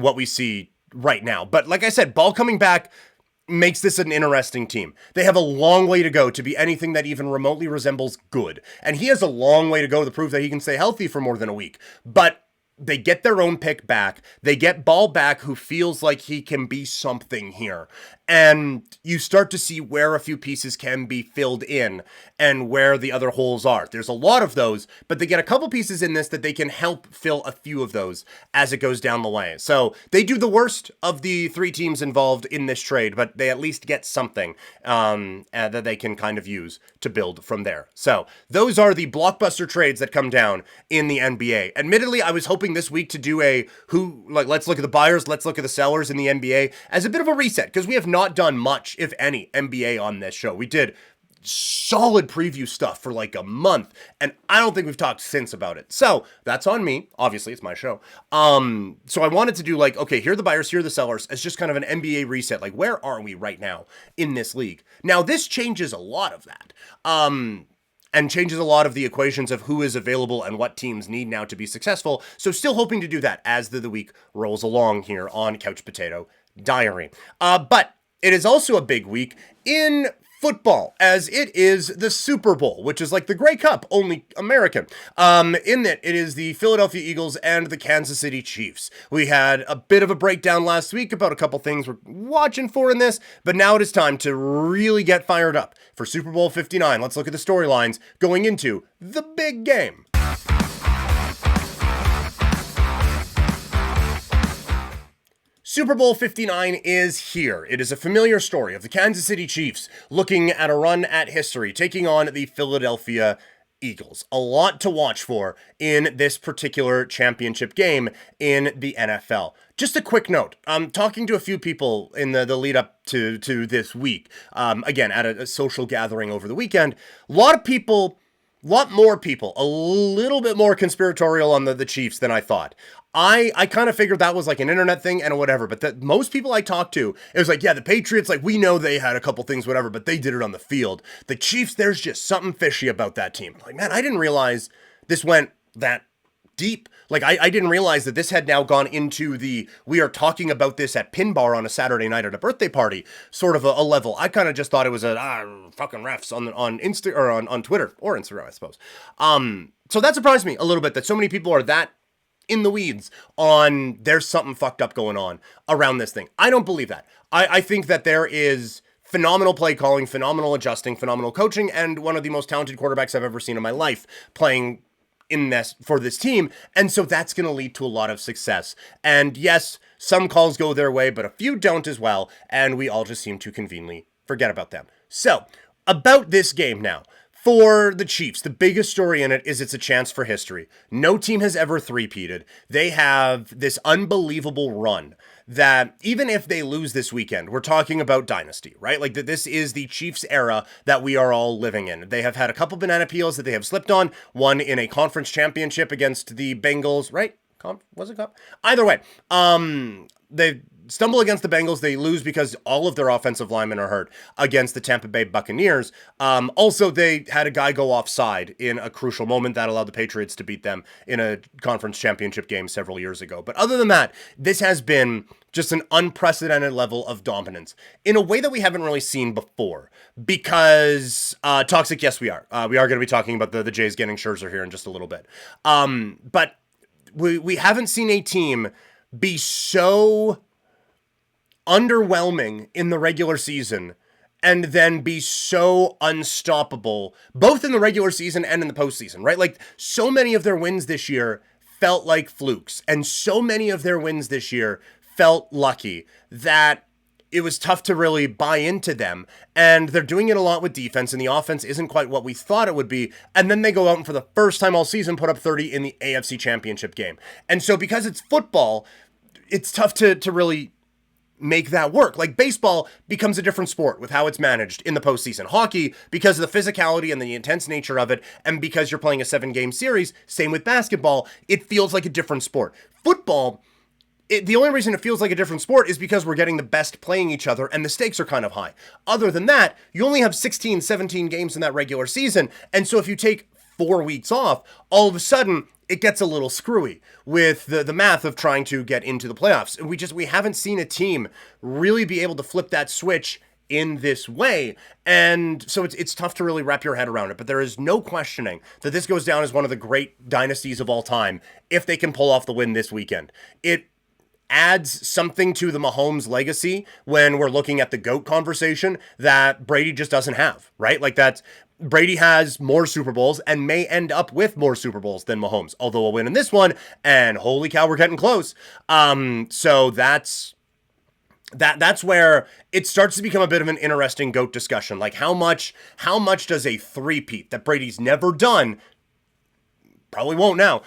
A: what we see right now. But like I said, Ball coming back makes this an interesting team. They have a long way to go to be anything that even remotely resembles good. And he has a long way to go to prove that he can stay healthy for more than a week. But they get their own pick back. They get Ball back, who feels like he can be something here. And you start to see where a few pieces can be filled in and where the other holes are. There's a lot of those, but they get a couple pieces in this that they can help fill a few of those as it goes down the way. So they do the worst of the three teams involved in this trade, but they at least get something that they can kind of use to build from there. So those are the blockbuster trades that come down in the NBA. Admittedly, I was hoping this week to do let's look at the buyers, let's look at the sellers in the NBA as a bit of a reset, because we have not done much, if any, NBA on this show. We did solid preview stuff for like a month, and I don't think we've talked since about it. So that's on me. Obviously, it's my show. So I wanted to do okay, here are the buyers, here are the sellers, as just kind of an NBA reset. Like, where are we right now in this league? Now, this changes a lot of that. And changes a lot of the equations of who is available and what teams need now to be successful. So still hoping to do that as the week rolls along here on Couch Potato Diary. But it is also a big week in football, as it is the Super Bowl, which is like the Grey Cup, only American. In that it is the Philadelphia Eagles and the Kansas City Chiefs. We had a bit of a breakdown last week about a couple things we're watching for in this, but now it is time to really get fired up for Super Bowl 59. Let's look at the storylines going into the big game. Super Bowl 59 is here. It is a familiar story of the Kansas City Chiefs looking at a run at history, taking on the Philadelphia Eagles. A lot to watch for in this particular championship game in the NFL. Just a quick note. I'm talking to a few people in the lead up to this week. Again, at a social gathering over the weekend. A lot more people, a little bit more conspiratorial on the Chiefs than I thought. I kind of figured that was like an internet thing and whatever, but most people I talked to, it was like, yeah, the Patriots, we know they had a couple things, whatever, but they did it on the field. The Chiefs, there's just something fishy about that team. Man, I didn't realize this went that deep. I didn't realize that this had now gone into we are talking about this at Pin Bar on a Saturday night at a birthday party sort of a level. I kind of just thought it was fucking refs on Insta or on Twitter or Instagram, I suppose. So that surprised me a little bit that so many people are that in the weeds on there's something fucked up going on around this thing. I don't believe that. I think that there is phenomenal play calling, phenomenal adjusting, phenomenal coaching, and one of the most talented quarterbacks I've ever seen in my life playing in this for this team. And so that's going to lead to a lot of success. And yes, some calls go their way, but a few don't as well. And we all just seem to conveniently forget about them. So about this game now. For the Chiefs, the biggest story in it is it's a chance for history. No team has ever three-peated. They have this unbelievable run that even if they lose this weekend, we're talking about dynasty, right? This is the Chiefs era that we are all living in. They have had a couple banana peels that they have slipped on, one in a conference championship against the Bengals, right? Was it Cup? Either way, they stumble against the Bengals. They lose because all of their offensive linemen are hurt against the Tampa Bay Buccaneers. Also, they had a guy go offside in a crucial moment that allowed the Patriots to beat them in a conference championship game several years ago. But other than that, this has been just an unprecedented level of dominance in a way that we haven't really seen before. Because toxic, yes, we are. We are going to be talking about the Jays getting Scherzer here in just a little bit. But we haven't seen a team be so underwhelming in the regular season and then be so unstoppable, both in the regular season and in the postseason, right? So many of their wins this year felt like flukes, and so many of their wins this year felt lucky that it was tough to really buy into them. And they're doing it a lot with defense, and the offense isn't quite what we thought it would be. And then they go out and for the first time all season put up 30 in the AFC Championship game. And so because it's football, it's tough to really make that work. Baseball becomes a different sport with how it's managed in the postseason. Hockey, because of the physicality and the intense nature of it, and because you're playing a 7-game series, same with basketball, it feels like a different sport. Football, the only reason it feels like a different sport is because we're getting the best playing each other and the stakes are kind of high. Other than that, you only have 16, 17 games in that regular season, and so if you take 4 weeks off, all of a sudden it gets a little screwy with the math of trying to get into the playoffs. And we haven't seen a team really be able to flip that switch in this way. And so it's tough to really wrap your head around it. But there is no questioning that this goes down as one of the great dynasties of all time if they can pull off the win this weekend. adds something to the Mahomes legacy when we're looking at the GOAT conversation that Brady just doesn't have, right? Like Brady has more Super Bowls and may end up with more Super Bowls than Mahomes, although we'll win in this one, and holy cow, we're getting close. So that's where it starts to become a bit of an interesting GOAT discussion. Like how much does a three-peat that Brady's never done, probably won't now,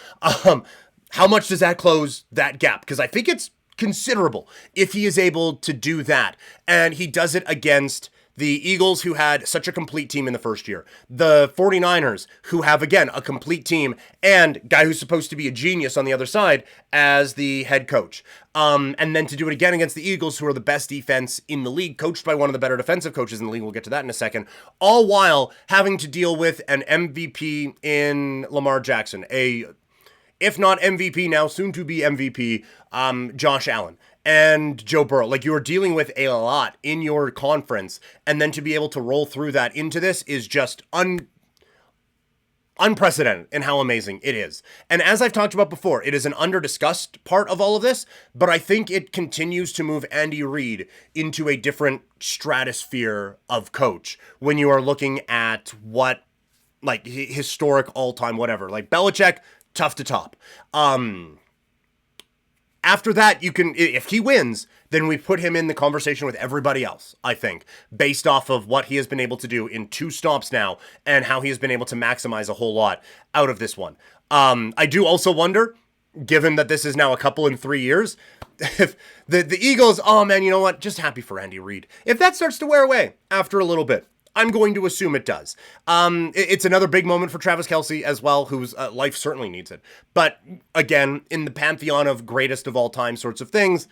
A: how much does that close that gap? Because I think it's considerable if he is able to do that. And he does it against the Eagles, who had such a complete team in the first year. The 49ers, who have, again, a complete team, and guy who's supposed to be a genius on the other side as the head coach. And then to do it again against the Eagles, who are the best defense in the league, coached by one of the better defensive coaches in the league. We'll get to that in a second. All while having to deal with an MVP in Lamar Jackson, if not MVP now, soon to be MVP, Josh Allen and Joe Burrow. Like, you are dealing with a lot in your conference, and then to be able to roll through that into this is just unprecedented in how amazing it is. And as I've talked about before, it is an under-discussed part of all of this, but I think it continues to move Andy Reid into a different stratosphere of coach when you are looking at what, like, historic all-time whatever. Like, Belichick, tough to top. After that, you can, if he wins, then we put him in the conversation with everybody else, I think, based off of what he has been able to do in 2 stops now and how he has been able to maximize a whole lot out of this one. I do also wonder, given that this is now a couple in 3 years, if the Eagles, oh man, you know what? Just happy for Andy Reid. If that starts to wear away after a little bit, I'm going to assume it does. It's another big moment for Travis Kelce as well, whose life certainly needs it. But again, in the pantheon of greatest of all time sorts of things,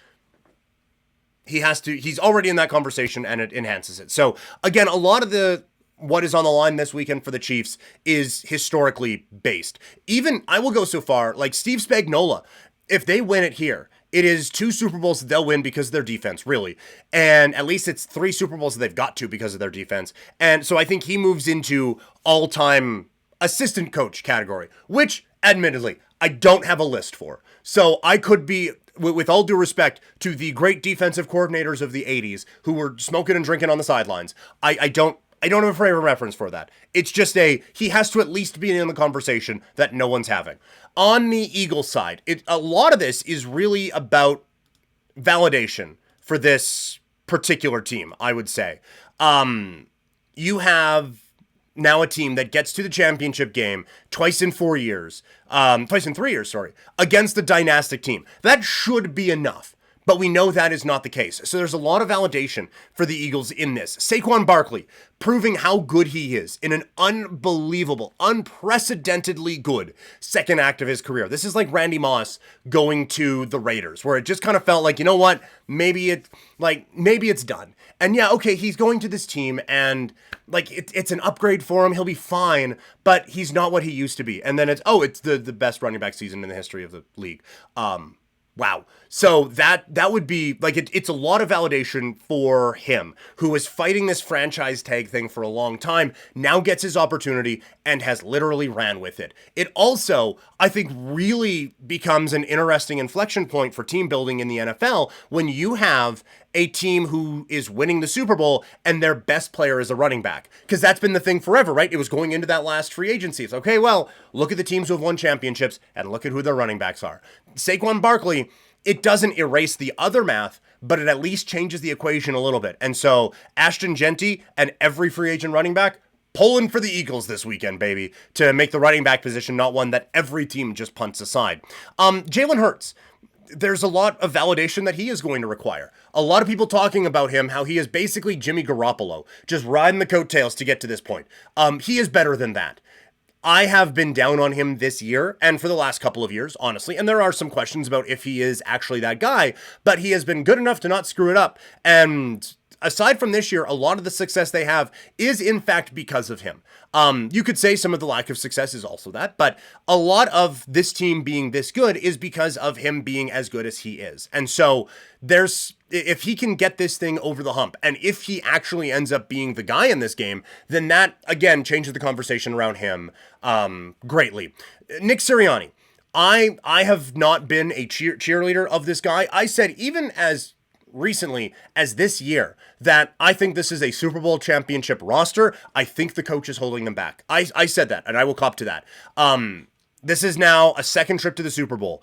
A: he's already in that conversation, and it enhances it. So again, a lot of what is on the line this weekend for the Chiefs is historically based. Even, I will go so far, like Steve Spagnuolo, if they win it here, it is 2 Super Bowls that they'll win because of their defense, really. And at least it's 3 Super Bowls that they've got to because of their defense. And so I think he moves into all-time assistant coach category, which, admittedly, I don't have a list for. So I could be, with all due respect to the great defensive coordinators of the 80s who were smoking and drinking on the sidelines, I don't have a frame of reference for that. It's just he has to at least be in the conversation that no one's having. On the Eagles side, a lot of this is really about validation for this particular team, I would say. You have now a team that gets to the championship game twice in 3 years, against the dynastic team. That should be enough. But we know that is not the case. So there's a lot of validation for the Eagles in this. Saquon Barkley proving how good he is in an unbelievable, unprecedentedly good second act of his career. This is like Randy Moss going to the Raiders, where it just kind of felt like, you know what, maybe it's done. And yeah, okay, he's going to this team, and like it's an upgrade for him. He'll be fine, but he's not what he used to be. And then it's the best running back season in the history of the league. Wow. So that would be like, it's a lot of validation for him, who was fighting this franchise tag thing for a long time, now gets his opportunity and has literally ran with it. It also, I think, really becomes an interesting inflection point for team building in the NFL when you have a team who is winning the Super Bowl and their best player is a running back. Because that's been the thing forever, right? It was going into that last free agency. It's okay, well, look at the teams who have won championships and look at who their running backs are. Saquon Barkley, it doesn't erase the other math, but it at least changes the equation a little bit. And so Ashton Genty and every free agent running back pulling for the Eagles this weekend, baby, to make the running back position not one that every team just punts aside. Jalen Hurts, there's a lot of validation that he is going to require. A lot of people talking about him, how he is basically Jimmy Garoppolo, just riding the coattails to get to this point. He is better than that. I have been down on him this year and for the last couple of years, honestly, and there are some questions about if he is actually that guy, but he has been good enough to not screw it up. And aside from this year, a lot of the success they have is in fact because of him. You could say some of the lack of success is also that, but a lot of this team being this good is because of him being as good as he is. And so if he can get this thing over the hump, and if he actually ends up being the guy in this game, then that, again, changes the conversation around him greatly. Nick Sirianni. I have not been a cheerleader of this guy. I said even as recently as this year that I think this is a Super Bowl championship roster. I think the coach is holding them back. I said that, and I will cop to that. This is now a second trip to the Super Bowl.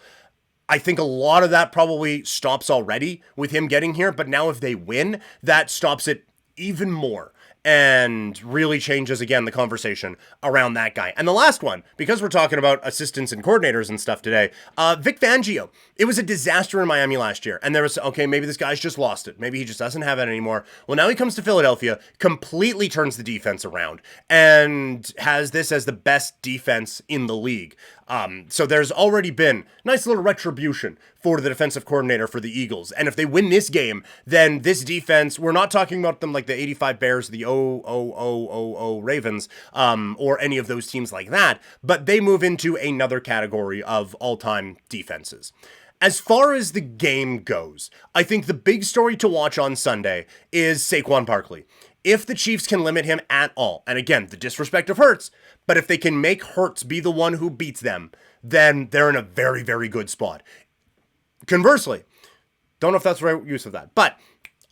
A: I think a lot of that probably stops already with him getting here, but now if they win, that stops it even more and really changes, again, the conversation around that guy. And the last one, because we're talking about assistants and coordinators and stuff today, Vic Fangio. It was a disaster in Miami last year. And there was, okay, maybe this guy's just lost it. Maybe he just doesn't have it anymore. Well, now he comes to Philadelphia, completely turns the defense around, and has this as the best defense in the league. So there's already been nice little retribution for the defensive coordinator for the Eagles. And if they win this game, then this defense, we're not talking about them like the 85 Bears, the Ravens, or any of those teams like that, but they move into another category of all-time defenses. As far as the game goes, I think the big story to watch on Sunday is Saquon Barkley. If the Chiefs can limit him at all, and again, the disrespect of Hurts, but if they can make Hurts be the one who beats them, then they're in a very, very good spot. Conversely, don't know if that's the right use of that, but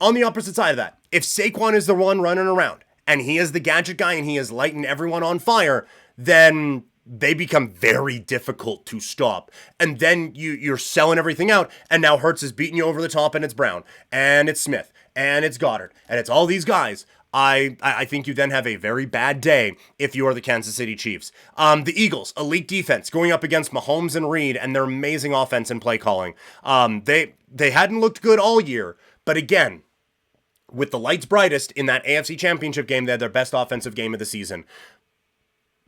A: on the opposite side of that, if Saquon is the one running around, and he is the gadget guy, and he is lighting everyone on fire, then they become very difficult to stop. And then you're selling everything out, and now Hurts is beating you over the top, and it's Brown, and it's Smith, and it's Goddard, and it's all these guys. I think you then have a very bad day if you are the Kansas City Chiefs. The Eagles, elite defense, going up against Mahomes and Reed and their amazing offense and play calling. They hadn't looked good all year, but again, with the lights brightest in that AFC Championship game, they had their best offensive game of the season.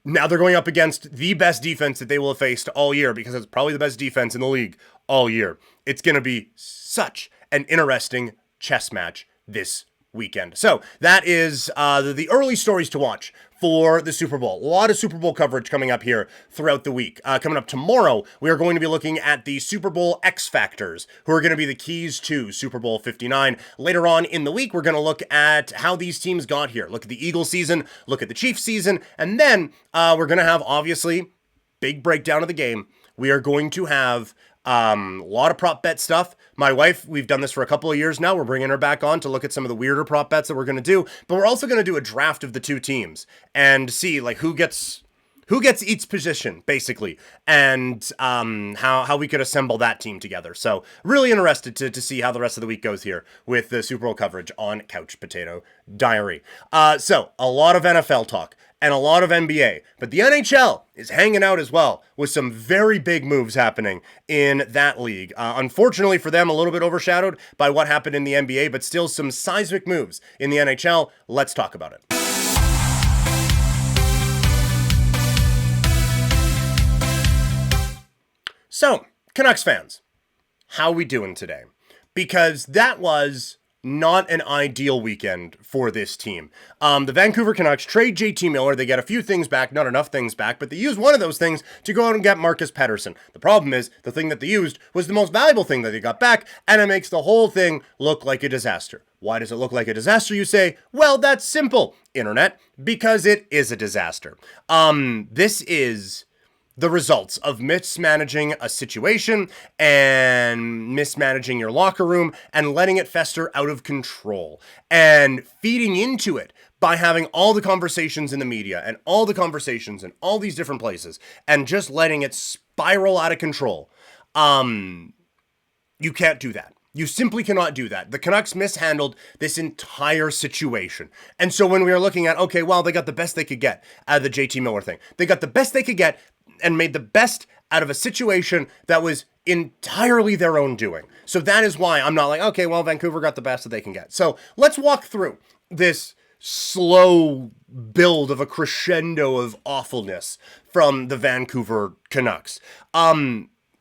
A: Now they're going up against the best defense that they will have faced all year, because it's probably the best defense in the league all year. It's going to be such an interesting chess match this weekend. So that is the early stories to watch for the Super Bowl. A lot of Super Bowl coverage coming up here throughout the week. Coming up tomorrow, we are going to be looking at the Super Bowl X Factors, who are going to be the keys to Super Bowl 59. Later on in the week, we're going to look at how these teams got here. Look at the Eagles season, look at the Chiefs season, and then we're going to have, obviously, big breakdown of the game. We are going to have a lot of prop bet stuff. My wife, we've done this for a couple of years now. We're bringing her back on to look at some of the weirder prop bets that we're going to do, but we're also going to do a draft of the two teams and see like who gets each position basically, and how we could assemble that team together. So really interested to see how the rest of the week goes here with the Super Bowl coverage on Couch Potato Diary. So a lot of NFL talk and a lot of NBA, but the NHL is hanging out as well with some very big moves happening in that league. Unfortunately for them, a little bit overshadowed by what happened in the NBA, but still some seismic moves in the NHL. Let's talk about it. So, Canucks fans, how are we doing today? Because that was not an ideal weekend for this team. The Vancouver Canucks trade JT Miller. They get a few things back, not enough things back, but they used one of those things to go out and get Marcus Pettersson. The problem is, the thing that they used was the most valuable thing that they got back, and it makes the whole thing look like a disaster. Why does it look like a disaster, you say? Well, that's simple, Internet, because it is a disaster. This is the results of mismanaging a situation and mismanaging your locker room and letting it fester out of control and feeding into it by having all the conversations in the media and all the conversations in all these different places and just letting it spiral out of control. You can't do that. You simply cannot do that. The Canucks mishandled this entire situation. And so when we were looking at, okay, well, they got the best they could get out of the JT Miller thing. They got the best they could get and made the best out of a situation that was entirely their own doing. So that is why I'm not like, okay, well, Vancouver got the best that they can get. So let's walk through this slow build of a crescendo of awfulness from the Vancouver Canucks.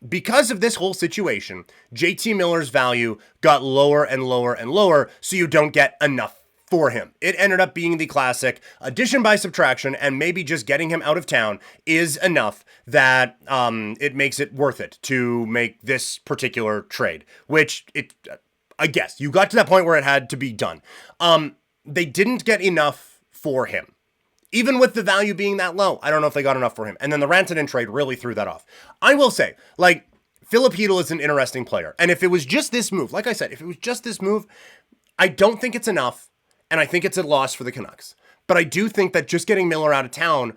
A: Because of this whole situation, JT Miller's value got lower and lower and lower, so you don't get enough for him. It ended up being the classic addition by subtraction, and maybe just getting him out of town is enough that it makes it worth it to make this particular trade, which I guess you got to that point where it had to be done. They didn't get enough for him. Even with the value being that low, I don't know if they got enough for him. And then the Rantanen trade really threw that off. I will say, like, Filip Chytil is an interesting player. And if it was just this move, like I said, if it was just this move, I don't think it's enough. And I think it's a loss for the Canucks. But I do think that just getting Miller out of town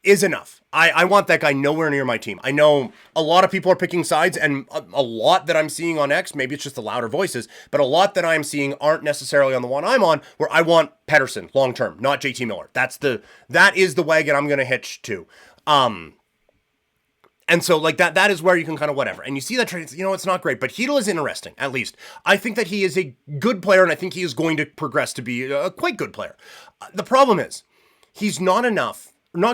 A: is enough. I want that guy nowhere near my team. I know a lot of people are picking sides, and a lot that I'm seeing on X, maybe it's just the louder voices, but a lot that I'm seeing aren't necessarily on the one I'm on, where I want Pettersson long term, not JT Miller. That is the wagon I'm gonna hitch to. And so like that is where you can kind of whatever. And you see that trade, it's not great, but Chytil is interesting, at least. I think that he is a good player, and I think he is going to progress to be a quite good player. The problem is, he's not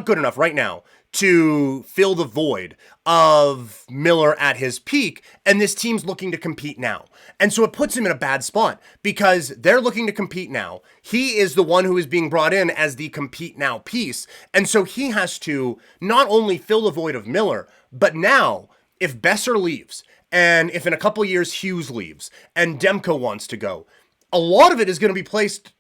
A: good enough right now to fill the void of Miller at his peak, and this team's looking to compete now. And so it puts him in a bad spot because they're looking to compete now. He is the one who is being brought in as the compete now piece. And so he has to not only fill the void of Miller, but now if Besser leaves, and if in a couple years Hughes leaves, and Demko wants to go, a lot of it is going to be placed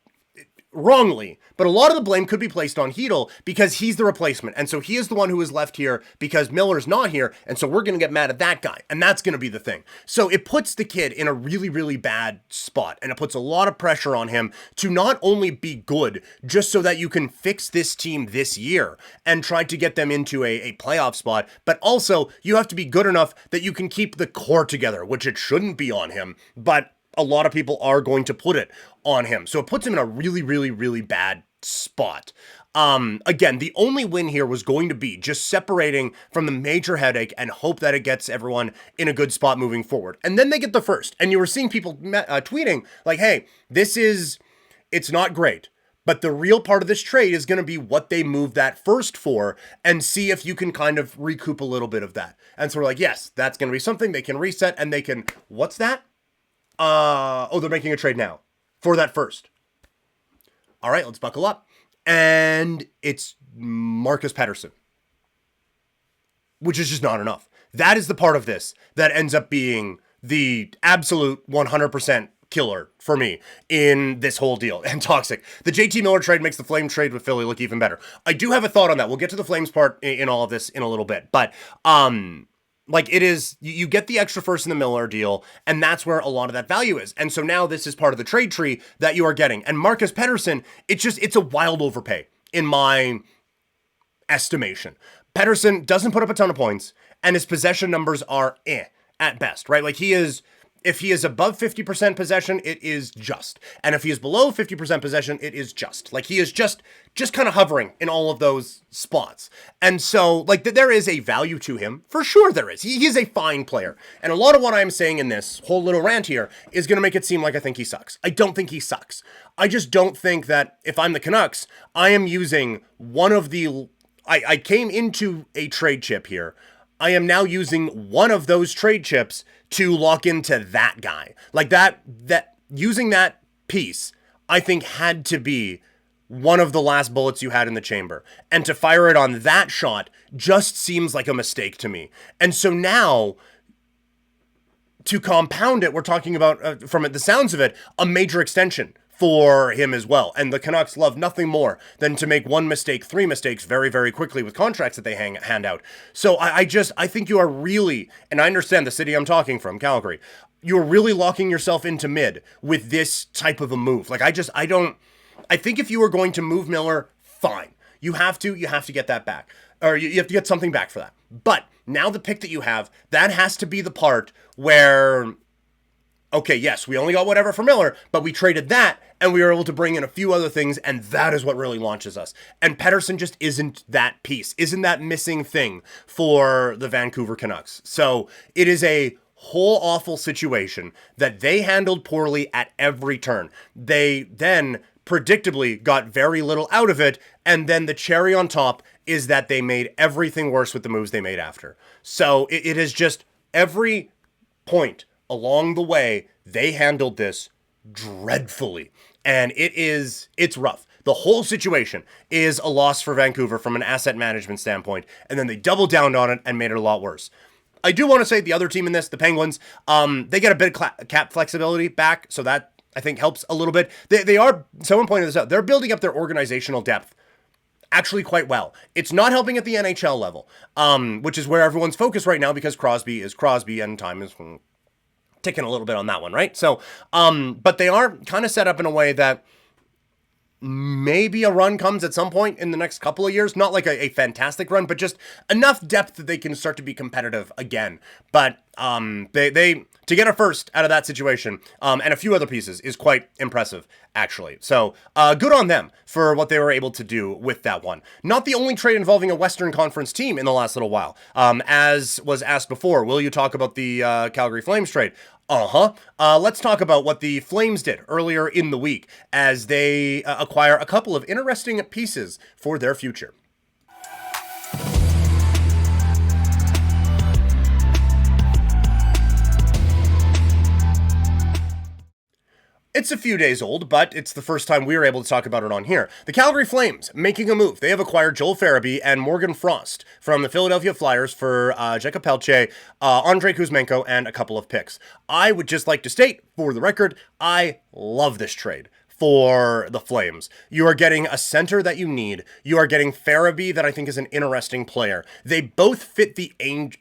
A: wrongly, but a lot of the blame could be placed on Chytil because he's the replacement. And so he is the one who is left here because Miller's not here. And so we're going to get mad at that guy. And that's going to be the thing. So it puts the kid in a really, really bad spot. And it puts a lot of pressure on him to not only be good, just so that you can fix this team this year and try to get them into a playoff spot, but also you have to be good enough that you can keep the core together, which it shouldn't be on him, but a lot of people are going to put it on him. So it puts him in a really, really, really bad spot. Again, the only win here was going to be just separating from the major headache and hope that it gets everyone in a good spot moving forward. And then they get the first. And you were seeing people tweeting like, hey, it's not great. But the real part of this trade is going to be what they move that first for and see if you can kind of recoup a little bit of that. And so we're like, yes, that's going to be something they can reset and they can, what's that? They're making a trade now for that first. All right, let's buckle up. And it's Marcus Pettersson, which is just not enough. That is the part of this that ends up being the absolute 100% killer for me in this whole deal and toxic. The JT Miller trade makes the Flame trade with Philly look even better. I do have a thought on that. We'll get to the Flames part in all of this in a little bit, but, like it is, you get the extra first in the Miller deal, and that's where a lot of that value is. And so now this is part of the trade tree that you are getting. And Marcus Pettersson, it's a wild overpay in my estimation. Pettersson doesn't put up a ton of points, and his possession numbers are at best, right? Like if he is above 50% possession, it is just. And if he is below 50% possession, it is just. Like he is just kind of hovering in all of those spots. And so like there is a value to him. For sure there is. He is a fine player. And a lot of what I'm saying in this whole little rant here is going to make it seem like I think he sucks. I don't think he sucks. I just don't think that if I'm the Canucks, I am using one of the... I came into a trade chip here. I am now using one of those trade chips to lock into that guy. Like that using that piece, I think had to be one of the last bullets you had in the chamber. And to fire it on that shot just seems like a mistake to me. And so now, to compound it, we're talking about, from the sounds of it, a major extension for him as well. And the Canucks love nothing more than to make one mistake, three mistakes very, very quickly with contracts that they hand out. So I think you are really, and I understand the city I'm talking from, Calgary, you're really locking yourself into mid with this type of a move. Like I think if you were going to move Miller, fine. You have to get that back, or you have to get something back for that. But now the pick that you have, that has to be the part where, okay, yes, we only got whatever for Miller, but we traded that, and we were able to bring in a few other things, and that is what really launches us. And Pettersson just isn't that piece, isn't that missing thing for the Vancouver Canucks. So it is a whole awful situation that they handled poorly at every turn. They then predictably got very little out of it, and then the cherry on top is that they made everything worse with the moves they made after. So it is just every point along the way, they handled this dreadfully. And it's rough. The whole situation is a loss for Vancouver from an asset management standpoint. And then they doubled down on it and made it a lot worse. I do want to say the other team in this, the Penguins, they get a bit of cap flexibility back. So that, I think, helps a little bit. They are, someone pointed this out, they're building up their organizational depth actually quite well. It's not helping at the NHL level, which is where everyone's focused right now because Crosby is Crosby and time is ticking a little bit on that one, right? So, but they are kind of set up in a way that maybe a run comes at some point in the next couple of years. Not like a fantastic run, but just enough depth that they can start to be competitive again. But they to get a first out of that situation and a few other pieces is quite impressive, actually. So good on them for what they were able to do with that one. Not the only trade involving a Western Conference team in the last little while. As was asked before, will you talk about the Calgary Flames trade? Let's talk about what the Flames did earlier in the week as they acquire a couple of interesting pieces for their future. It's a few days old, but it's the first time we were able to talk about it on here. The Calgary Flames making a move. They have acquired Joel Farabee and Morgan Frost from the Philadelphia Flyers for Jakob Pelche, Andrei Kuzmenko, and a couple of picks. I would just like to state, for the record, I love this trade for the Flames. You are getting a center that you need. You are getting Farabee that I think is an interesting player. They both fit the age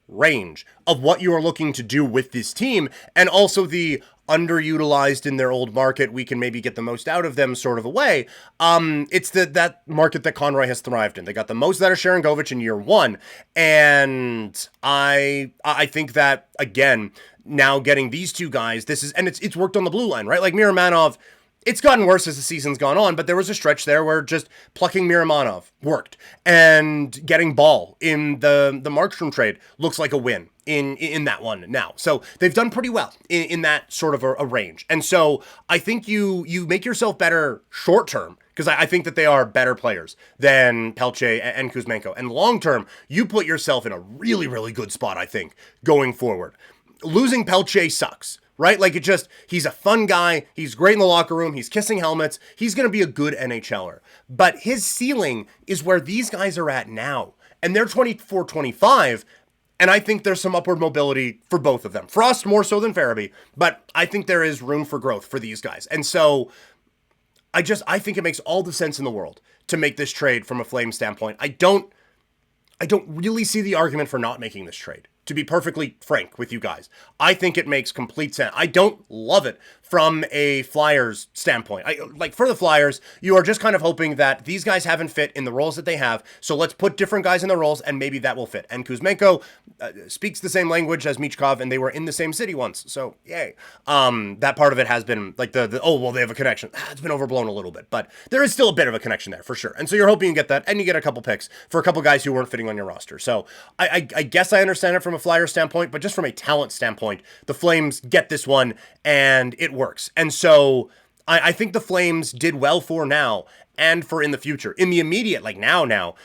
A: range of what you are looking to do with this team, and also the underutilized in their old market, we can maybe get the most out of them sort of a way. It's that market that Conroy has thrived in. They got the most out of Sharangovich in year one, and I think that, again, now getting these two guys, it's worked on the blue line, right? Like Miramanov, it's gotten worse as the season's gone on, but there was a stretch there where just plucking Miramanov worked, and getting Ball in the Markstrom trade looks like a win in that one now. So they've done pretty well in that sort of a range. And so I think you make yourself better short term, because I think that they are better players than Pelche and Kuzmenko. And long term, you put yourself in a really, really good spot, I think, going forward. Losing Pelche sucks. Right? Like he's a fun guy. He's great in the locker room. He's kissing helmets. He's going to be a good NHLer. But his ceiling is where these guys are at now. And they're 24, 25. And I think there's some upward mobility for both of them. Frost more so than Farabee. But I think there is room for growth for these guys. And so I think it makes all the sense in the world to make this trade from a Flame standpoint. I don't really see the argument for not making this trade, to be perfectly frank with you guys. I think it makes complete sense. I don't love it from a Flyers standpoint. Like for the Flyers, you are just kind of hoping that these guys haven't fit in the roles that they have, so let's put different guys in the roles and maybe that will fit. And Kuzmenko speaks the same language as Michkov, and they were in the same city once, so yay. That part of it has been like they have a connection. It's been overblown a little bit, but there is still a bit of a connection there for sure. And so you're hoping you get that, and you get a couple picks for a couple guys who weren't fitting on your roster. So I guess I understand it from a Flyer standpoint, but just from a talent standpoint, the Flames get this one and it works. And so I think the Flames did well for now and for in the future. In the immediate, like now,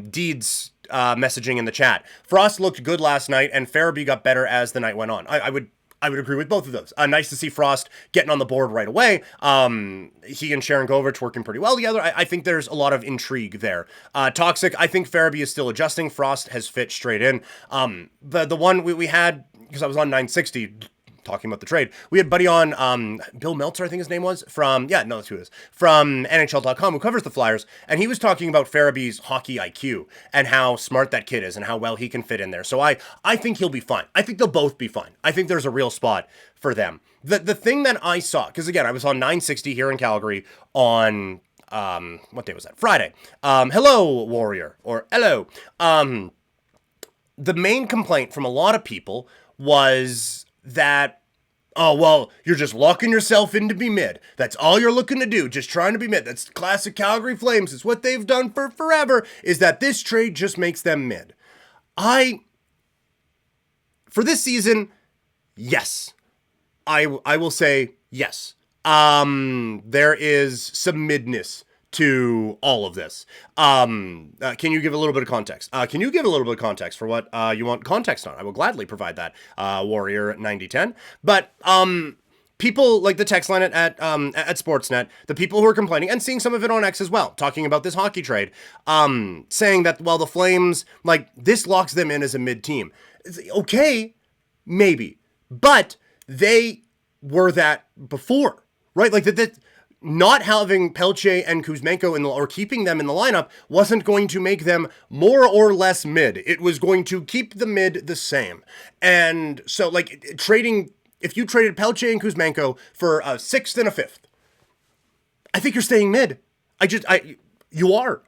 A: Deeds messaging in the chat. Frost looked good last night and Farabee got better as the night went on. I would agree with both of those. Nice to see Frost getting on the board right away. He and Sharangovich working pretty well together. I think there's a lot of intrigue there. Toxic, I think Farabee is still adjusting. Frost has fit straight in. The one we had, because I was on 960 talking about the trade, we had buddy on, Bill Meltzer, I think his name was, that's who it is, from NHL.com, who covers the Flyers, and he was talking about Farabee's hockey IQ and how smart that kid is and how well he can fit in there. So I think he'll be fine. I think they'll both be fine. I think there's a real spot for them. The thing that I saw, because again, I was on 960 here in Calgary on, what day was that? Friday. Hello, Warrior, or hello. The main complaint from a lot of people was that, oh, well, you're just locking yourself in to be mid. That's all you're looking to do, just trying to be mid. That's classic Calgary Flames. It's what they've done for forever, is that this trade just makes them mid. For this season, yes. I will say yes. There is some midness to all of this. Can you give a little bit of context? Can you give a little bit of context for what you want context on? I will gladly provide that, Warrior 9010. But people like the text line at Sportsnet, the people who are complaining, and seeing some of it on X as well, talking about this hockey trade, saying that, well, the Flames, like, this locks them in as a mid-team. Okay, maybe. But they were that before, right? Like, that not having Pelche and Kuzmenko or keeping them in the lineup wasn't going to make them more or less mid. It was going to keep the mid the same. And so, like, if you traded Pelche and Kuzmenko for a 6th and a 5th, I think you're staying mid. You are.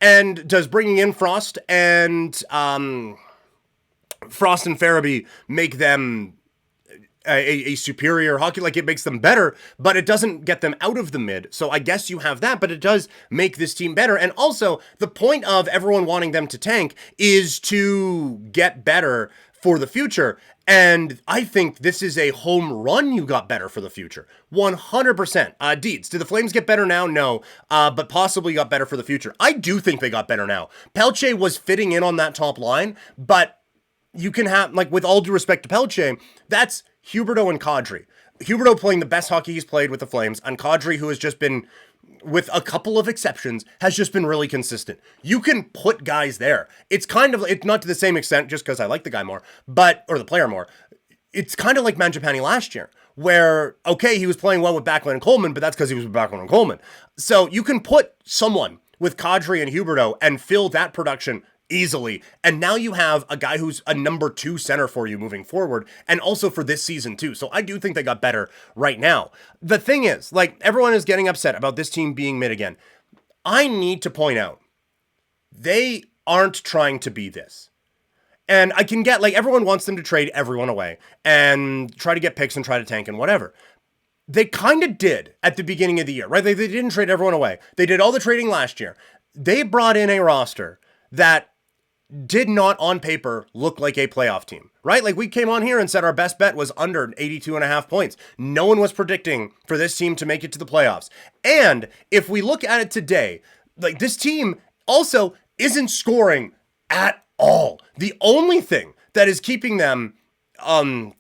A: And does bringing in Frost and Farabee make them a superior hockey? Like, it makes them better, but it doesn't get them out of the mid. So I guess you have that, but it does make this team better. And also, the point of everyone wanting them to tank is to get better for the future. And I think this is a home run. You got better for the future. 100%. Deeds, do the Flames get better now? No. But possibly got better for the future. I do think they got better now. Pelche was fitting in on that top line, but you can have, like, with all due respect to Pelche, that's Huberdeau and Kadri. Huberdeau playing the best hockey he's played with the Flames, and Kadri, who has just been, with a couple of exceptions, has just been really consistent. You can put guys there. It's not to the same extent, just because I like the guy more, or the player more. It's kind of like Mangiapane last year, where, okay, he was playing well with Backlund and Coleman, but that's because he was with Backlund and Coleman. So you can put someone with Kadri and Huberdeau and fill that production easily. And now you have a guy who's a number 2 center for you moving forward, and also for this season too. So I do think they got better right now. The thing is, like, everyone is getting upset about this team being mid again. I need to point out, they aren't trying to be this. And I can get, like, everyone wants them to trade everyone away and try to get picks and try to tank and whatever. They kind of did at the beginning of the year, right? They didn't trade everyone away. They did all the trading last year. They brought in a roster that did not on paper look like a playoff team, right? Like, we came on here and said our best bet was under 82.5 points. No one was predicting for this team to make it to the playoffs. And if we look at it today, like, this team also isn't scoring at all. The only thing that is keeping them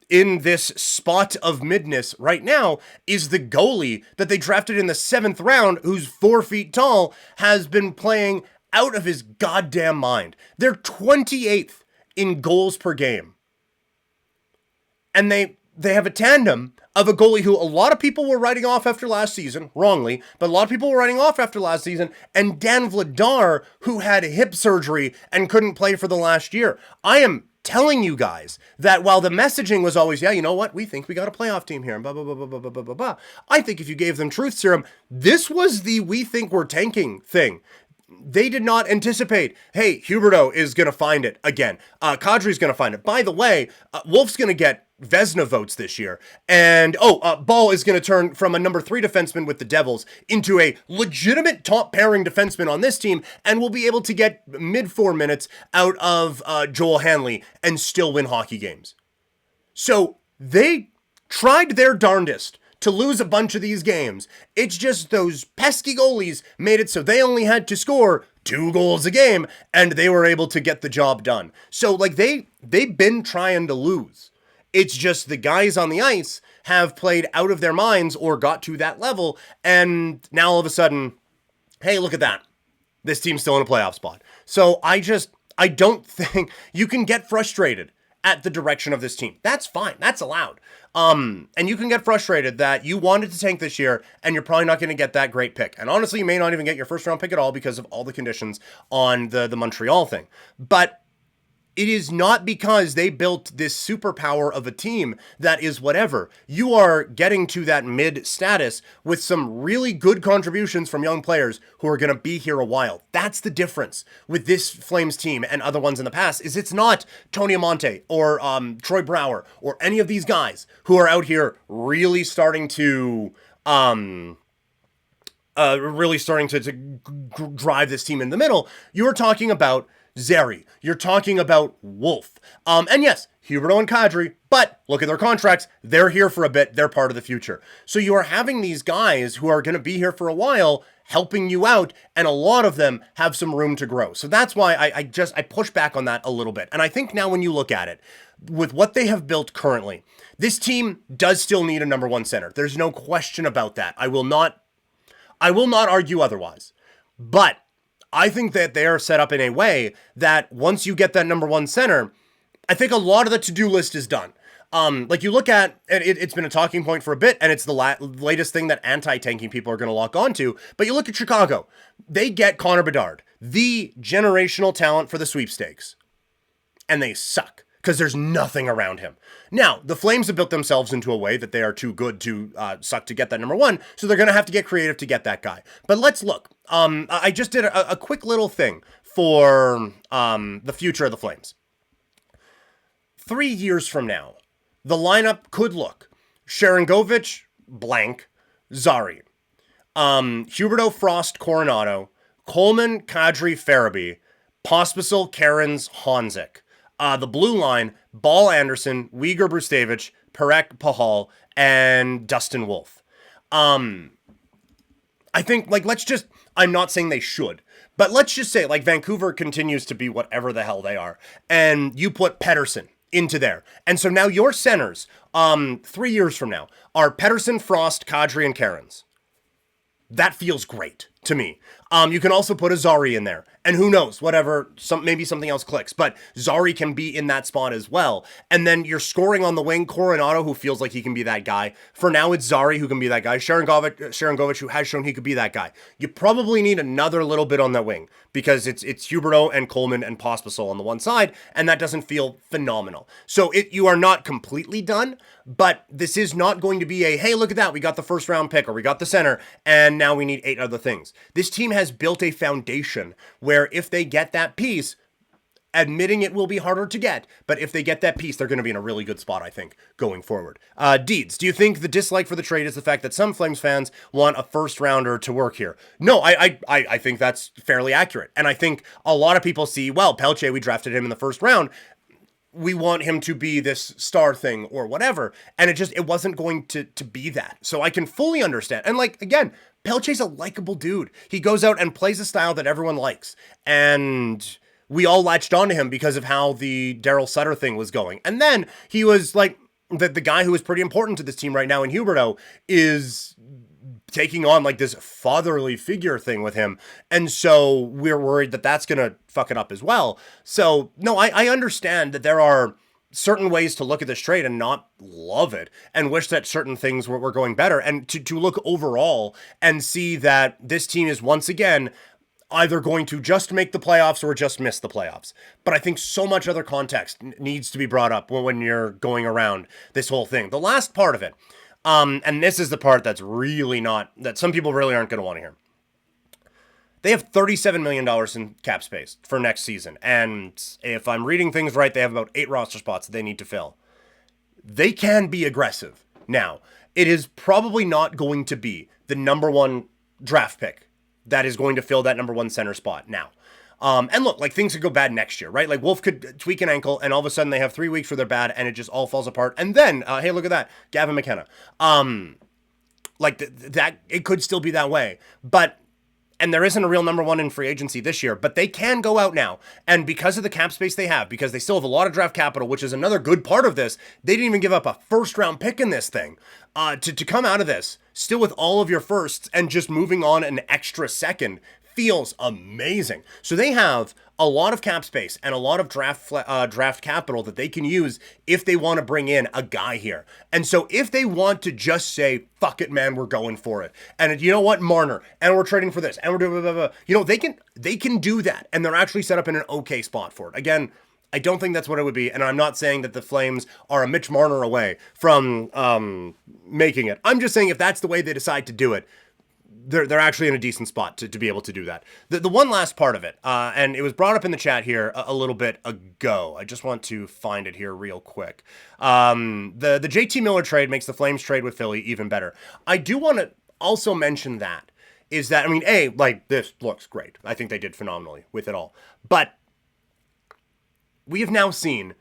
A: in this spot of midness right now is the goalie that they drafted in the 7th round, who's 4 feet tall, has been playing out of his goddamn mind. They're 28th in goals per game. And they have a tandem of a goalie who a lot of people were writing off after last season, wrongly, but a lot of people were writing off after last season, and Dan Vladar, who had hip surgery and couldn't play for the last year. I am telling you guys that while the messaging was always, yeah, you know what, we think we got a playoff team here, and blah, blah, blah, blah, blah, blah, blah, blah. I think if you gave them truth serum, this was the we think we're tanking thing. They did not anticipate, hey, Huberdeau is going to find it again. Kadri's going to find it. By the way, Wolf's going to get Vezina votes this year. And, Ball is going to turn from a number 3 defenseman with the Devils into a legitimate top pairing defenseman on this team, and will be able to get mid-4 minutes out of Joel Hanley and still win hockey games. So they tried their darndest to lose a bunch of these games. It's just those pesky goalies made it so they only had to score 2 goals a game, and they were able to get the job done. So, like, they've been trying to lose. It's just the guys on the ice have played out of their minds or got to that level, and now all of a sudden, hey, look at that. This team's still in a playoff spot. So I don't think you can get frustrated at the direction of this team. That's fine. That's allowed. And you can get frustrated that you wanted to tank this year and you're probably not going to get that great pick. And honestly, you may not even get your first round pick at all because of all the conditions on the Montreal thing. But it is not because they built this superpower of a team that is whatever. You are getting to that mid status with some really good contributions from young players who are going to be here a while. That's the difference with this Flames team and other ones in the past, is it's not Tony Amonte or Troy Brouwer or any of these guys who are out here really starting to drive this team in the middle. You're talking about Zeri. You're talking about Wolf. And yes, Huberdeau and Kadri, but look at their contracts. They're here for a bit. They're part of the future. So you are having these guys who are going to be here for a while helping you out, and a lot of them have some room to grow. So that's why I push back on that a little bit. And I think now when you look at it, with what they have built currently, this team does still need a number 1 center. There's no question about that. I will not argue otherwise. But I think that they are set up in a way that once you get that number 1 center, I think a lot of the to-do list is done. Like you look at, and it's been a talking point for a bit, and it's the latest thing that anti-tanking people are going to lock onto. But you look at Chicago, they get Connor Bedard, the generational talent for the sweepstakes, and they suck because there's nothing around him. Now, the Flames have built themselves into a way that they are too good to suck to get that number one, so they're going to have to get creative to get that guy. But let's look. I just did a quick little thing for the future of the Flames. 3 years from now, the lineup could look Sharangovich, blank, Zari, Huberdeau, Frost, Coronado, Coleman, Kadri, Farabee, Pospisil, Cairns, Honzik. The blue line, Ball, Anderson, Uyghur, Brustevich, Perek, Pahal, and Dustin Wolf. I think, like, I'm not saying they should, but let's just say, like, Vancouver continues to be whatever the hell they are, and you put Pettersson into there. And so now your centers, 3 years from now, are Pettersson, Frost, Kadri, and Cairns. That feels great to me. You can also put a Zari in there. And who knows, whatever, maybe something else clicks. But Zari can be in that spot as well. And then you're scoring on the wing, Coronado, who feels like he can be that guy. For now, it's Zari who can be that guy. Sharangovich, who has shown he could be that guy. You probably need another little bit on that wing because it's Huberdeau and Coleman and Pospisil on the one side, and that doesn't feel phenomenal. So you are not completely done, but this is not going to be a, hey, look at that, we got the first round pick or we got the center, and now we need 8 other things. This team has built a foundation where if they get that piece, admitting it will be harder to get, but if they get that piece, they're going to be in a really good spot, I think, going forward. Deeds, do you think the dislike for the trade is the fact that some Flames fans want a first rounder to work here? No, I think that's fairly accurate. And I think a lot of people see, well, Pelche, we drafted him in the first round. We want him to be this star thing or whatever. And it wasn't going to be that. So I can fully understand. And like, again, Pelche's a likable dude. He goes out and plays a style that everyone likes. And we all latched onto him because of how the Daryl Sutter thing was going. And then he was like, the guy who is pretty important to this team right now in Huberdeau is taking on like this fatherly figure thing with him. And so we're worried that that's going to fuck it up as well. So no, I understand that there are certain ways to look at this trade and not love it and wish that certain things were going better, and to look overall and see that this team is once again either going to just make the playoffs or just miss the playoffs. But I think so much other context needs to be brought up when you're going around this whole thing. The last part of it, and this is the part that's really not, that some people really aren't going to want to hear. They have $37 million in cap space for next season. And if I'm reading things right, they have about 8 roster spots that they need to fill. They can be aggressive. Now, it is probably not going to be the number 1 draft pick that is going to fill that number 1 center spot now. And look, like, things could go bad next year, right? Like, Wolf could tweak an ankle, and all of a sudden they have 3 weeks where they're bad, and it just all falls apart. And then, hey, look at that, Gavin McKenna. That it could still be that way. And there isn't a real number 1 in free agency this year, but they can go out now. And because of the cap space they have, because they still have a lot of draft capital, which is another good part of this, they didn't even give up a first round pick in this thing. To come out of this, still with all of your firsts and just moving on an extra second feels amazing. So they have a lot of cap space and a lot of draft capital that they can use if they want to bring in a guy here. And so if they want to just say, fuck it, man, we're going for it. And you know what, Marner, and we're trading for this, and we're doing blah, blah, blah. You know, they can do that, and they're actually set up in an okay spot for it. Again, I don't think that's what it would be, and I'm not saying that the Flames are a Mitch Marner away from making it. I'm just saying if that's the way they decide to do it, they're actually in a decent spot to be able to do that. The one last part of it, and it was brought up in the chat here a little bit ago. I just want to find it here real quick. The JT Miller trade makes the Flames trade with Philly even better. I do want to also mention that, is that, I mean, this looks great. I think they did phenomenally with it all. But we have now seen,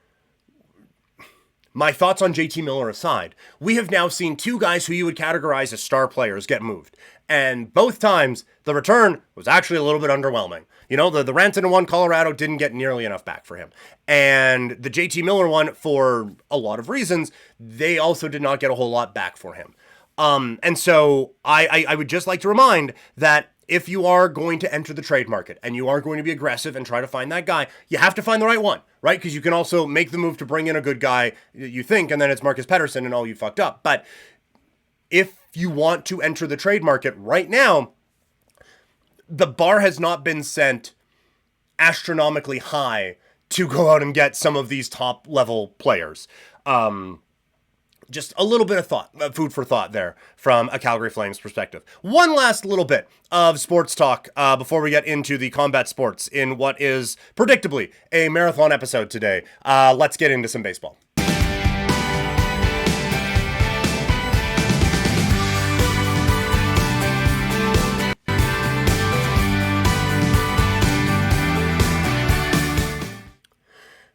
A: my thoughts on JT Miller aside, we have now seen 2 guys who you would categorize as star players get moved. And both times, the return was actually a little bit underwhelming. You know, the Rantanen one, Colorado didn't get nearly enough back for him. And the JT Miller one, for a lot of reasons, they also did not get a whole lot back for him. And so I would just like to remind that if you are going to enter the trade market and you are going to be aggressive and try to find that guy, you have to find the right one, right? Because you can also make the move to bring in a good guy, you think, and then it's Marcus Pettersson and all you fucked up. But if you want to enter the trade market right now, the bar has not been set astronomically high to go out and get some of these top level players. Just a little bit of thought, food for thought there from a Calgary Flames perspective. One last little bit of sports talk before we get into the combat sports in what is predictably a marathon episode today. Let's get into some baseball.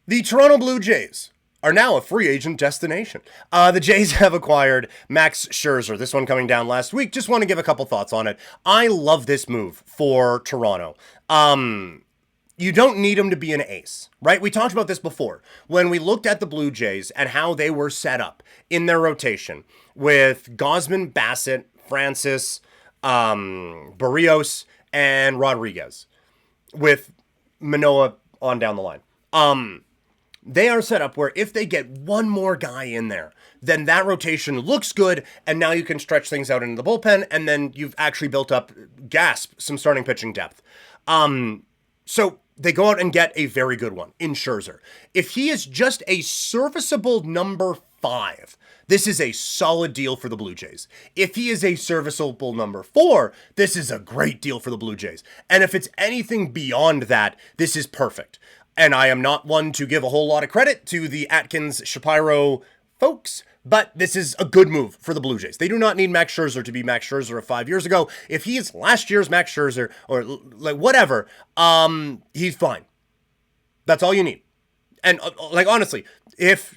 A: The Toronto Blue Jays are now a free agent destination. The Jays have acquired Max Scherzer, this one coming down last week. Just want to give a couple thoughts on it. I love this move for Toronto. You don't need him to be an ace, right? We talked about this before when we looked at the Blue Jays and how they were set up in their rotation with Gausman, Bassett, Francis, Barrios, and Rodriguez, with Manoah on down the line. They are set up where if they get one more guy in there, then that rotation looks good, and now you can stretch things out into the bullpen, and then you've actually built up, some starting pitching depth. So they go out and get a very good one in Scherzer. If he is just a serviceable number 5, this is a solid deal for the Blue Jays. If he is a serviceable number 4, this is a great deal for the Blue Jays. And if it's anything beyond that, this is perfect. And I am not one to give a whole lot of credit to the Atkins-Shapiro folks, but this is a good move for the Blue Jays. They do not need Max Scherzer to be Max Scherzer of 5 years ago. If he is last year's Max Scherzer or like whatever, he's fine. That's all you need. And honestly,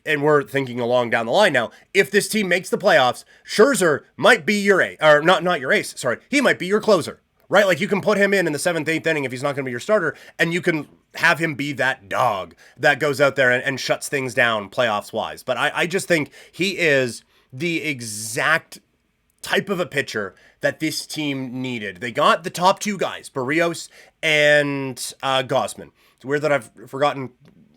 A: and we're thinking along down the line now, if this team makes the playoffs, Scherzer might be your ace, or not your ace, sorry. He might be your closer. Right? Like you can put him in the 7th, 8th inning if he's not going to be your starter, and you can have him be that dog that goes out there and shuts things down playoffs-wise. But I just think he is the exact type of a pitcher that this team needed. They got the top 2 guys, Barrios and Gausman. It's weird that I've forgotten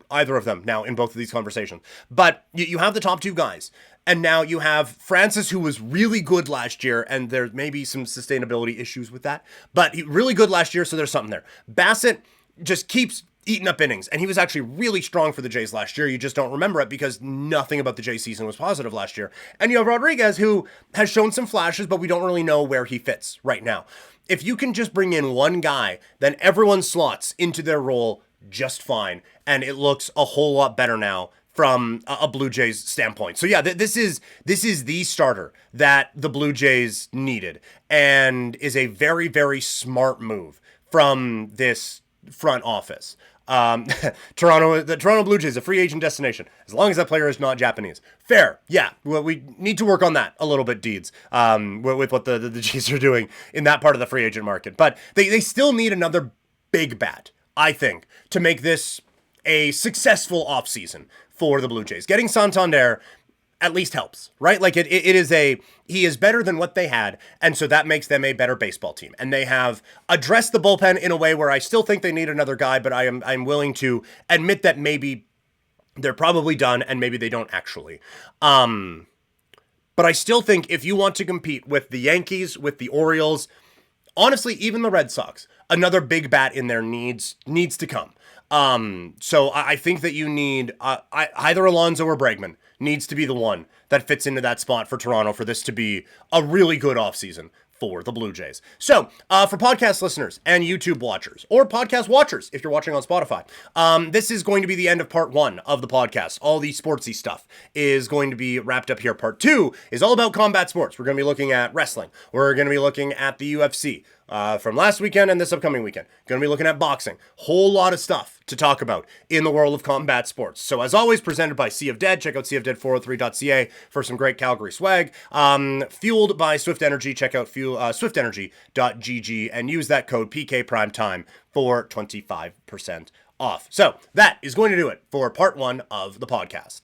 A: either of them now in both of these conversations. But you have the top 2 guys. And now you have Francis, who was really good last year, and there may be some sustainability issues with that. But he really good last year, so there's something there. Bassett just keeps eating up innings, and he was actually really strong for the Jays last year. You just don't remember it because nothing about the Jays season was positive last year. And you have Rodriguez, who has shown some flashes, but we don't really know where he fits right now. If you can just bring in one guy, then everyone slots into their role just fine, and it looks a whole lot better now from a Blue Jays standpoint. So yeah, this is the starter that the Blue Jays needed, and is a very, very smart move from this front office. The Toronto Blue Jays, a free agent destination, as long as that player is not Japanese. Fair, yeah. Well, we need to work on that a little bit, Deeds, with what the Jays are doing in that part of the free agent market. But they still need another big bat, I think, to make this a successful offseason for the Blue Jays. Getting Santander at least helps, right? Like he is better than what they had, and so that makes them a better baseball team. And they have addressed the bullpen in a way where I still think they need another guy, but I'm willing to admit that maybe they're probably done and maybe they don't actually. But I still think if you want to compete with the Yankees, with the Orioles, honestly, even the Red Sox, another big bat in there needs to come. So I think that you need either Alonso or Bregman needs to be the one that fits into that spot for Toronto for this to be a really good offseason for the Blue Jays. So, for podcast listeners and YouTube watchers, or podcast watchers if you're watching on Spotify, this is going to be the end of part 1 of the podcast. All the sportsy stuff is going to be wrapped up here. Part 2 is all about combat sports. We're going to be looking at wrestling. We're going to be looking at the UFC from last weekend and this upcoming weekend. Going to be looking at boxing. Whole lot of stuff to talk about in the world of combat sports. So as always, presented by Sea of Dead. Check out seaofdead403.ca for some great Calgary swag. Fueled by Swift Energy. Check out swiftenergy.gg and use that code PKPrimetime for 25% off. So that is going to do it for part 1 of the podcast.